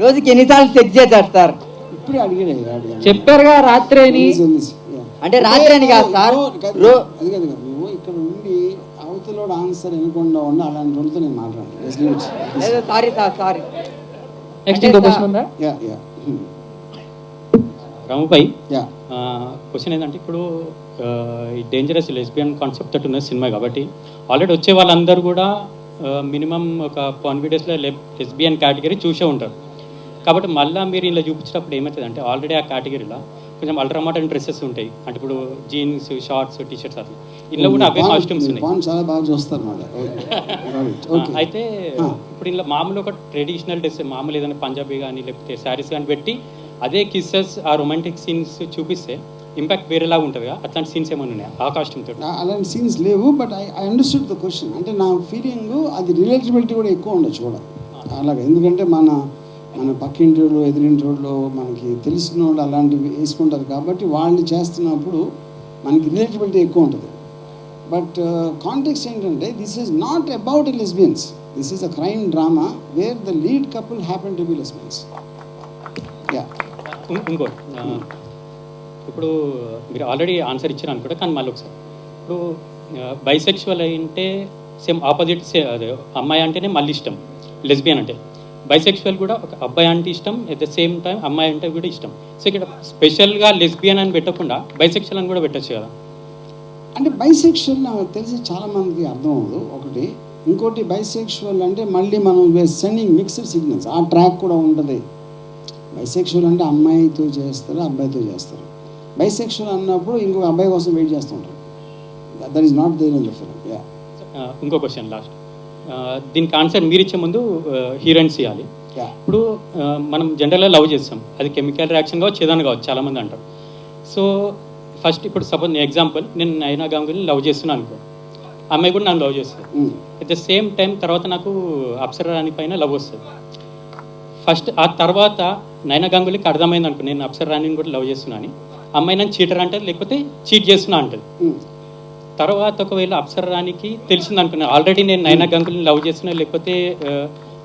రోజుకి ఎన్నిసార్లు సెట్ చేశారు సార్? ఇప్పుడు అడిగాడు చెప్పారుగా రాత్రి అని. అంటే రాత్రి అని కాదు సార్, అది కాదు. నువ్వు ఇక్కడ ఉండి అవతల ఆన్సర్ వినకుండా ఉండి అలాంటి వాళ్ళతో నేను మాట్లాడాను. Sorry sir, sorry. నెక్స్ట్ ఇంకో క్వశ్చన్ ఉందా? రాముపై క్వశ్చన్ ఏంటంటే, ఇప్పుడు ఈ డేంజరస్ లెస్బియన్ కాన్సెప్ట్ తోటి ఉన్న సినిమా కాబట్టి ఆల్రెడీ వచ్చే వాళ్ళందరూ కూడా మినిమం ఒక కాన్ఫిడెన్స్లో లెస్బియన్ కేటగిరీ చూసే ఉంటారు. కాబట్టి మళ్ళీ మీరు ఇలా చూపించినప్పుడు ఏమవుతుంది అంటే, ఆల్రెడీ ఆ కేటగిరీలో కొంచెం అల్ట్రా మోడర్న్ డ్రెస్సెస్ ఉంటాయి, అంటే ఇప్పుడు జీన్స్, షార్ట్స్, టీషర్ట్స్ అట్లా ఇందులో కూడా అవే కాస్ట్యూమ్స్ ఉన్నాయి. చాలా బాగా చూస్తారు. అయితే ఇప్పుడు ఇలా మామూలు ఒక ట్రెడిషనల్ డ్రెస్, మామూలు ఏదైనా పంజాబీ కానీ లేకపోతే శారీస్ కానీ పెట్టి అదే కిస్సెస్, ఆ రొమాంటిక్ సీన్స్ చూపిస్తే ఇంపాక్ట్ వేరేలాగా ఉంటుంది. అట్లాంటి సీన్స్ ఏమైనా ఉన్నాయా ఆ కాస్ట్యూమ్ తోటి? అలాంటి సీన్స్ లేవు. But I understood the question. అంటే నా ఫీలింగ్ అది రిలేటబిలిటీ కూడా ఎక్కువ ఉండొచ్చు కూడా అలాగే. ఎందుకంటే మన మన పక్కింటి వాళ్ళు ఎదురింటి వాళ్ళు మనకి తెలిసిన వాళ్ళు అలాంటివి వేసుకుంటారు కాబట్టి వాళ్ళు చేస్తున్నప్పుడు మనకి రిలేటబిలిటీ ఎక్కువ ఉంటుంది. బట్ కాంటెక్స్ట్ ఏంటంటే this is not about lesbians, this is a crime drama wear the lead couple happen to be lesbians. ఇంకోటి ఇప్పుడు మీరు ఆల్రెడీ ఆన్సర్ ఇచ్చారు అనుకుంటా, కానీ మళ్ళీ ఒకసారి ఇప్పుడు బైసెక్షువల్ అంటే సేమ్ ఆపోజిట్, అదే అమ్మాయి అంటేనే మళ్ళీ ఇష్టం లెస్బియన్ అంటే. బైసెక్షువల్ కూడా ఒక అబ్బాయి అంటే ఇష్టం, ఎట్ ద సేమ్ టైం అమ్మాయి అంటే కూడా ఇష్టం. సో ఇక్కడ స్పెషల్గా లెస్బియన్ అని పెట్టకుండా బైసెక్షువల్ అని కూడా పెట్టచ్చు కదా. అంటే బైసెక్షువల్ నాకు తెలిసి చాలామందికి అర్థం అవ్వదు ఒకటి. ఇంకోటి బైసెక్షువల్ అంటే మళ్ళీ మనం సెండింగ్ మిక్స్డ్ సిగ్నల్స్, ఆ ట్రాక్ కూడా ఉంటుంది. బైసెక్షువల్ అంటే అమ్మాయితో చేస్తారు, అబ్బాయితో చేస్తారు. బైసెక్షువల్ అన్నప్పుడు ఇంకొక అబ్బాయి కోసం వెయిట్ చేస్తుంటారు. That is not there in the film. ఇంకో క్వశ్చన్ లాస్ట్, దీనికి ఆన్సర్ మీరు ఇచ్చే ముందు హీరోయిన్స్ ఇవ్వాలి. ఇప్పుడు మనం జనరల్గా లవ్ చేస్తాం, అది కెమికల్ రియాక్షన్ కావచ్చు, ఏదైనా కావచ్చు, చాలామంది అంటారు. సో ఫస్ట్ ఇప్పుడు సపోజ్ నేను ఎగ్జాంపుల్, నేను నైనా గంగూలీని లవ్ చేస్తున్నాను అనుకో, అమ్మాయి కూడా నన్ను లవ్ చేస్తుంది. అట్ ద సేమ్ టైం తర్వాత నాకు అప్సరా రాణి పైన లవ్ వస్తుంది. ఫస్ట్ ఆ తర్వాత నైనా గంగూలీకి అర్థమైంది అనుకో నేను అప్సరా రాణిని కూడా లవ్ చేస్తున్నాను, అమ్మాయి నన్ను చీటర్ అంటది, లేకపోతే చీట్ చేస్తున్నా అంటది. తర్వాత ఒకవేళ అప్సరా రాణికి తెలిసింది అనుకున్నా ఆల్రెడీ నేను నైనా గంగూలీని లవ్ చేస్తున్నా, లేకపోతే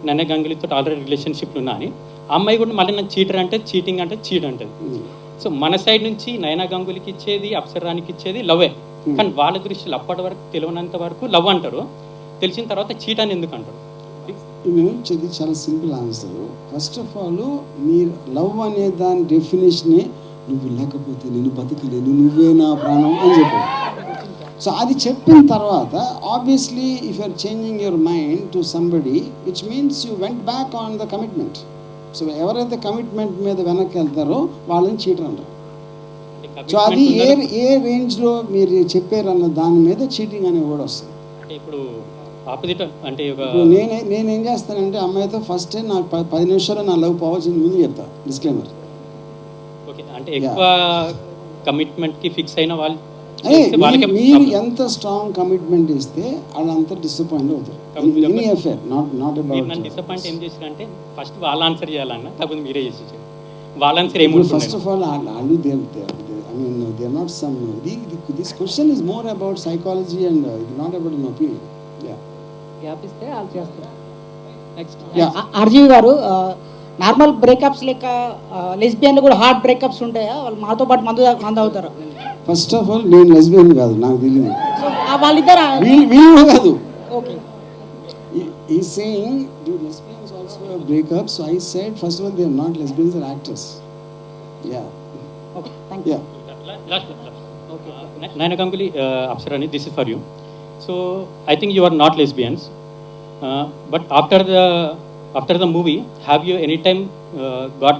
నైనా గంగూలీతో ఆల్రెడీ రిలేషన్షిప్లు ఉన్నా అని, అమ్మాయి కూడా మళ్ళీ నన్ను చీటర్ అంటే చీటింగ్ అంటే చీట్ అంటది. సో మన సైడ్ నుంచి నైనా గంగూలీకి ఇచ్చేది అప్సరా రాణికి ఇచ్చేది లవ్వే, కానీ వాళ్ళ దృష్టిలో అప్పటి వరకు తెలియనంత వరకు లవ్ అంటారు, తెలిసిన తర్వాత చీట్ అని ఎందుకు అంటారు? ఇది చాలా simple answer. First of all మీరు లవ్ అనే దాని డెఫినేషనే నువ్వు లేకపోతే నేను బతకలేను, నువ్వే నా ప్రాణం అని చెప్పాడు. సో అది చెప్పిన తర్వాత obviously if you're changing your mind to somebody which means you went back on the commitment. So ఎవరైతే కమిట్మెంట్ మీద వెనక్కి వెళ్తారో వాళ్ళని చీటర్ అంటారు. సో అది ఏ రేంజ్లో మీరు చెప్పారన్న దాని మీద చీటింగ్ అనే వర్డ్ వస్తుంది. ఇప్పుడు ఆపోజిట్ అంటే నేనేం చేస్తానంటే అమ్మాయితో ఫస్ట్ నాకు 10 నిమిషాలు నా లవ్ పోవాల్సింది ముందు చెప్తా, డిస్క్లైమర్. ఓకే, అంటే ఎక్కువ కమిట్మెంట్కి ఫిక్స్ అయిన వాళ్ళు మీరు ఎంత స్ట్రాంగ్ కమిట్మెంట్ ఇస్తే వాళ్ళంతా డిసప్పాయింట్ అవుతారు. Any affair, not about. నన్ను డిసప్పాయింట్ ఏం చేశారంటే ఫస్ట్ వాళ్ళు ఆన్సర్ చేయాలన్నా, కాకపోతే మీరే చేసి వాళ్ళ ఆన్సర్ ఏమి. ఫస్ట్ ఆఫ్ ఆల్ వాళ్ళు I mean, they are not some. This question is more about psychology and not about an opinion. గ్యాపిస్తే వాళ్ళు చేస్తారు. నెక్స్ట్ ఆర్జీవి గారు, నార్మల్ బ్రేకప్స్ లెక్క లెస్బియన్లు కూడా హార్ట్ బ్రేకప్స్ ఉంటాయా? వాళ్ళు మాతో పాటు మందు అవుతారు. ఫస్ట్ ఆఫ్ ఆల్ నేను లెస్బియన్ కాదు, నాకు తెలియదు. వాళ్ళిద్దరు వీళ్ళు కాదు. Okay, he's saying do lesbians also have breakups? So I said first of all they are not lesbians, they are actors. Okay, thank you. Naina Ganguly, Apsarani, this is for you. So I think you are not lesbians, but after the movie, have you any time got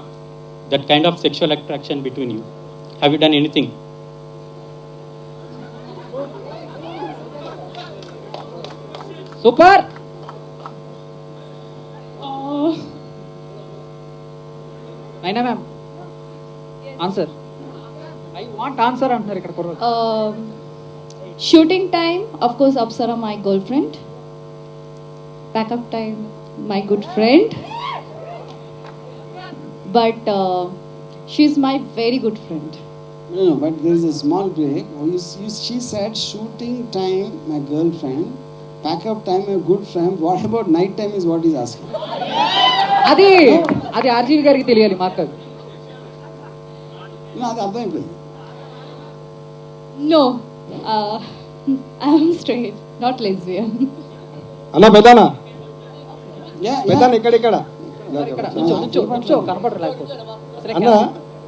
that kind of sexual attraction between you? Have you done anything? Super. Naina ma'am answer. I want answer అంటున్నారు ఇక్కడ కుర్ర. Shooting time, of course, Apsara, my girlfriend. Backup time, my good friend. But she's my very good friend. No, but there is a small break. She said shooting time, my girlfriend. Backup time, my good friend. What about night time is what he's asking. అది ఆర్జీవి గారికి తెలియాలి, మాకు. అది అర్థమైపోయింది. No, I'm straight, not lesbian. అన్న పెద్దనా పెద్దనా ఇక్కడ అన్న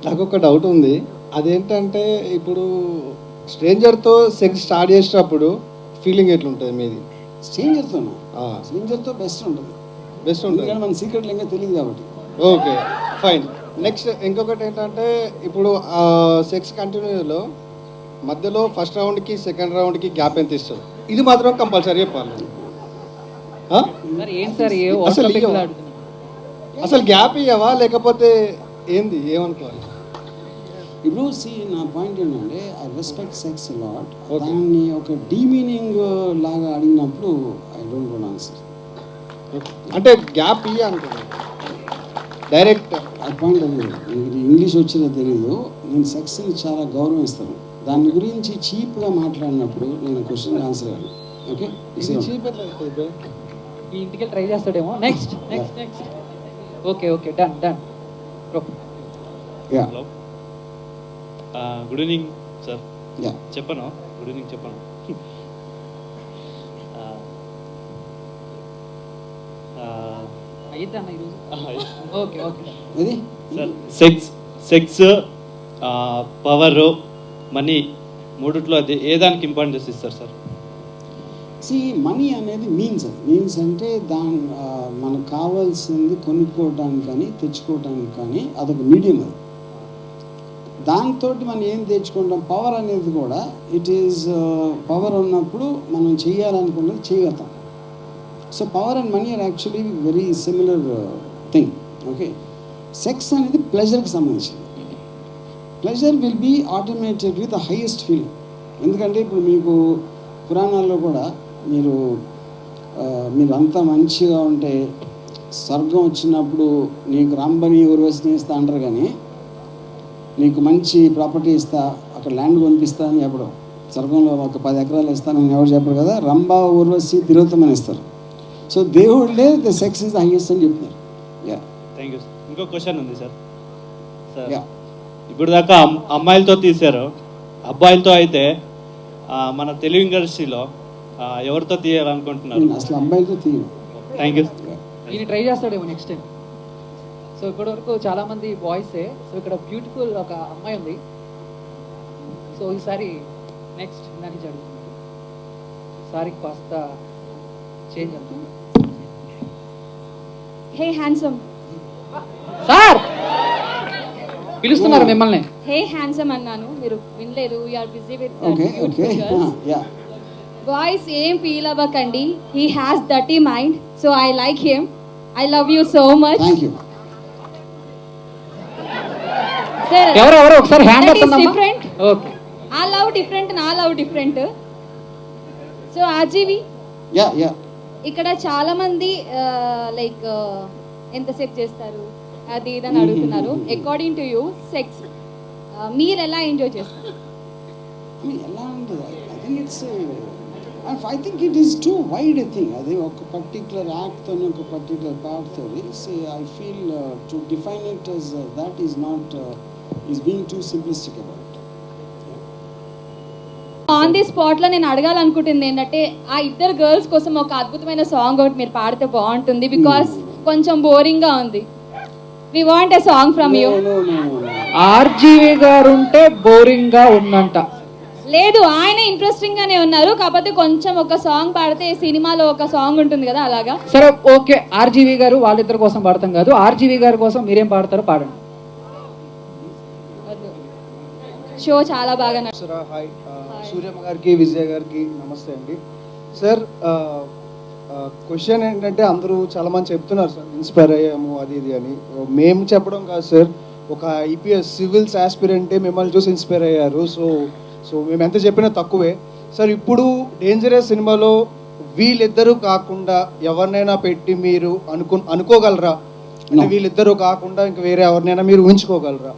నాకు ఒక డౌట్ ఉంది. అదేంటంటే ఇప్పుడు స్ట్రేంజర్తో సెక్స్ స్టార్ట్ చేసేటప్పుడు ఫీలింగ్ ఎట్లుంటుంది మీది? స్ట్రేంజర్తో బెస్ట్ ఉంటుంది, మన సీక్రెట్ ఇంకా తెలియదు కాబట్టి. Okay, fine. నెక్స్ట్ ఇంకొకటి ఏంటంటే ఇప్పుడు సెక్స్ కంటిన్యూలో మధ్యలో ఫస్ట్ రౌండ్కి సెకండ్ రౌండ్కి గ్యాప్ ఎంత ఇస్తుంది? ఇది మాత్రం కంపల్సరీ చెప్పాలి. అసలు గ్యాప్ ఇవ్వవా లేకపోతే ఏంది, ఏమనుకోవాలి? ఇప్పుడు నా పాయింట్ ఏంటంటే ఐ రెస్పెక్ట్ సెక్స్ లాట్. దాన్ని ఒక డీమీనింగ్ లాగా అడిగినప్పుడు ఐ డోంట్ వాంట్ ఆన్సర్. అంటే గ్యాప్ ఇయ్య అనుకున్నాను డైరెక్ట్ ఆ పాయింట్ అది ఇంగ్లీష్ వచ్చినా తెలియదు. నేను సెక్స్ని చాలా గౌరవిస్తాను. దాని గురించి చీప్గా మాట్లాడినప్పుడు నేను క్వశ్చన్ ఆన్సర్ అయ్యాను. ఓకే, ఈ ఇంటికి ట్రై చేస్తాడేమో. Next next next. Okay okay, done done. Yeah, good evening sir. Yeah, చెప్పను. గుడ్ ఈవినింగ్ చెప్పను. అయితే అన్న ఈరోజు ఓకే ఓకే ఇది సార్ సెక్స్ పవర్ మనీ మూడిట్లో అది ఏ దానికి ఇంపార్టెన్స్ ఇస్తారు సార్? సి మనీ అనేది మీన్స్, అది మీన్స్ అంటే మనకు కావాల్సింది కొనుక్కోవడానికి కానీ తెచ్చుకోవడానికి కానీ అదొక మీడియం. అది దాంతో మనం ఏం తెచ్చుకుంటాం. పవర్ అనేది కూడా ఇట్ ఈజ్ పవర్ ఉన్నప్పుడు మనం చేయాలనుకున్నది చేయగలుగుతాం. So power and money are actually very similar thing. Okay, sex అనేది ప్లెజర్కి సంబంధించింది. Pleasure will be automated with the highest feeling. ఎందుకంటే ఇప్పుడు మీకు పురాణాల్లో కూడా మీరు అంతా మంచిగా ఉంటే స్వర్గం వచ్చినప్పుడు నీకు రంభని ఊర్వశిని ఇస్తా అంటారు, కానీ నీకు మంచి ప్రాపర్టీ ఇస్తా, అక్కడ ల్యాండ్ కొనిపిస్తా అని చెప్పడం. స్వర్గంలో ఒక 10 ఎకరాలు ఇస్తానని ఎవరు చెప్పరు కదా. రంభ ఊర్వశి తిరోత్తమని ఇస్తారు. సో దేవుళ్ళే the sex is the highest అని చెప్తున్నారు. Yeah, thank you. ఇంకో క్వశ్చన్ ఉంది సార్. సార్ యా, ఇప్పుడు దాకా అమ్మాయిలతో తీశారు, అబ్బాయిలతో అయితే మన తెలుగు ఇండస్ట్రీలో ఎవరితో తీయాలనుకుంటున్నారు? నేను అసలు అబ్బాయిలతో తీయను. Thank you. ఈయన ట్రై చేస్తాడేమో నెక్స్ట్ టైం. సో ఇప్పటి వరకు చాలా మంది బాయ్సే. సో ఇక్కడ బ్యూటిఫుల్ ఒక అమ్మాయి ఉంది. సో ఈసారి నెక్స్ట్ దానికి జరుగుతుంది. ఈసారి కాస్త చేంజ్ అవుతుంది. Hey handsome. సార్ పిలుస్తున్నారు మిమ్మల్ని. హే హ్యాండ్సమ్ అన్నాను, మీరు వినలేదు. You're busy with okay okay, yeah. Boys ఏం ఫీల్ అవ్వకండి. He has dirty mind, so I like him. I love you so much. Thank you. Sir ఎవరెవరు ఒకసారి హ్యాండ్ అప్ డిఫరెంట్. ఓకే, ఆ లవ్ డిఫరెంట్, నా love different. So RGV, yeah yeah, ఇక్కడ చాలా మంది లైక్ ఎంతసేపు చేస్తారు అది ఇదని అడుగుతున్నారు. అకార్డింగ్ టు యూ సెక్స్ మీరు ఎలా ఎంజాయ్ చేస్తారు? ఎలా ఉంటుంది? I think it is too wide thing. అది ఒక పర్టిక్యులర్ యాక్ట్తో ఒక పర్టిక్యులర్ పార్ట్తో I feel to define it as that is not is being too simplistic about it. On the spot లో నేను అడగాలనుకుంటుంది ఏంటంటే ఆ ఇద్దరు గర్ల్స్ కోసం ఒక అద్భుతమైన సాంగ్ ఒకటి మీరు పాడితే బాగుంటుంది. బికాస్ కొంచెం బోరింగ్ గా ఉంది. We want a song from you. RGV గారు ఉంటే బోరింగ్ గా ఉందంట. లేదు, ఆయన ఇంట్రెస్టింగ్ గానే ఉన్నారు. కాకపోతే కొంచెం ఒక సాంగ్ పాడితే సినిమాలో ఒక సాంగ్ ఉంటుంది కదా, అలాగా. సరే ఓకే, ఆర్జీవి గారు వాళ్ళిద్దరి కోసం పాడతాం కాదు, ఆర్జీవి గారి కోసం మీరేం పాడతారో పాడండి. షో చాలా బాగా హాయ్, సూర్యమ్మ గారికి విజయ్ గారికి నమస్తే అండి. సార్ క్వశ్చన్ ఏంటంటే అందరూ చాలామంది చెప్తున్నారు సార్ ఇన్స్పైర్ అయ్యాము అది ఇది అని. మేము చెప్పడం కాదు సార్, ఒక ఐపీఎస్ సివిల్స్ ఆస్పిరెంటే మిమ్మల్ని చూసి ఇన్స్పైర్ అయ్యారు. సో మేము ఎంత చెప్పినా తక్కువే సార్. ఇప్పుడు డేంజరస్ సినిమాలో వీళ్ళిద్దరూ కాకుండా ఎవరినైనా పెట్టి మీరు అనుకోగలరా? అంటే వీళ్ళిద్దరూ కాకుండా ఇంకా వేరే ఎవరినైనా మీరు ఊహించుకోగలరా?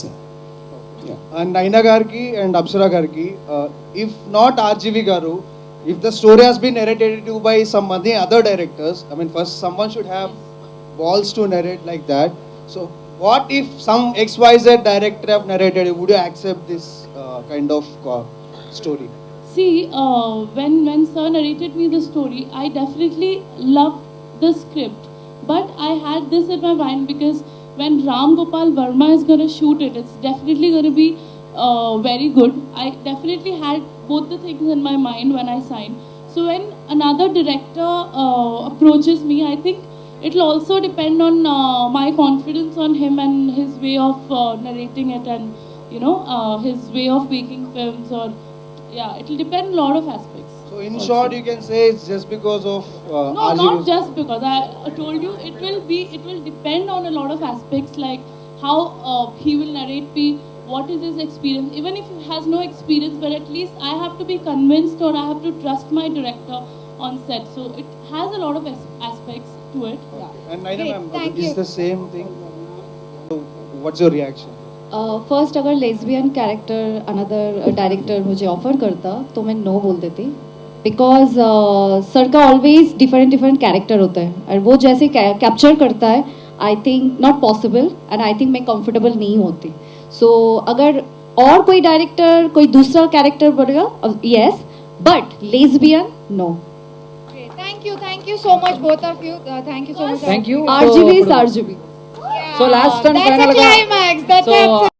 సార్, అండ్ నైనా గారికి అండ్ అప్సరా గారికి, ఇఫ్ నాట్ ఆర్జీవి గారు, if the story has been narrated to by some other directors, I mean first someone should have balls to narrate like that. So what if some XYZ director have narrated, would you accept this kind of story? See, when sir narrated me the story, I definitely loved the script, but I had this in my mind because when Ram Gopal Verma is going to shoot it, it's definitely going to be very good. I definitely had both the things in my mind when I signed. So when another director approaches me, I think it will also depend on my confidence on him and his way of narrating it, and his way of making films, or yeah, it will depend a lot of aspects. So in short, you can say it's just because of no, not just because. I told you it will depend on a lot of aspects, like how he will narrate me, what is his experience. Even if he has no experience, but at least I have to be convinced, or I have to trust my director on set. So it has a lot of aspects to it. And Naina Great, ma'am, thank is you. the same thing. So, what's your reaction? First अगर लेस्बियन कैरेक्टर अनदर डायरेक्टर मुझे ऑफर करता तो मैं नो बोल देती बिकॉज सर का ऑलवेज डिफरेंट कैरेक्टर होता है और वो जैसे कैप्चर करता है I think not possible and I think मैं कंफर्टेबल नहीं होती सो अगर और कोई डायरेक्टर कोई दूसरा कैरेक्टर बढ़ेगा yes but lesbian no Thank you so much, both of you. Thank you so much. Thank you. RGB is RGB. So last and That's a final గా climax. That's So, absolutely